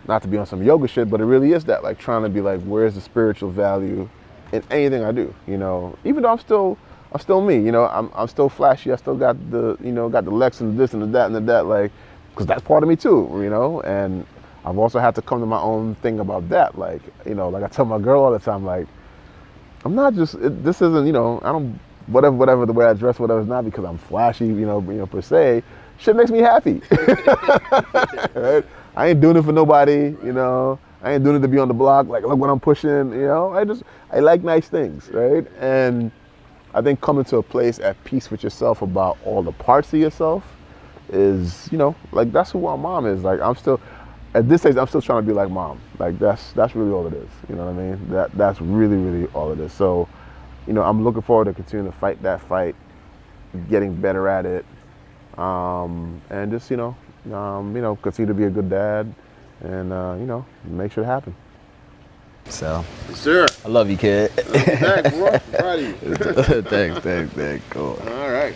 not to be on some yoga shit, but it really is that, like, trying to be like, where's the spiritual value in anything I do, you know? Even though I'm still me, you know, I'm still flashy, I still got the, you know, got the Lex and this and the that and the that, like, because that's part of me too, you know? And I've also had to come to my own thing about that, like, you know, like I tell my girl all the time, like, I'm not just, this isn't, you know, I don't, whatever the way I dress, whatever, it's not because I'm flashy, you know, per se. Shit makes me happy. Right? I ain't doing it for nobody, you know. I ain't doing it to be on the block, like, look what I'm pushing, you know. I like nice things, right? And I think coming to a place at peace with yourself about all the parts of yourself is, you know, like, that's who my mom is. Like, I'm still, at this age, I'm still trying to be like mom. Like, that's really all it is, you know what I mean? That's really, really all it is. So, you know, I'm looking forward to continuing to fight that fight, getting better at it, and just, you know, continue to be a good dad, and you know, make sure it happen. So, Yes, sir. I love you, kid. Thanks, bro. Proud of you. Thanks. Cool. All right.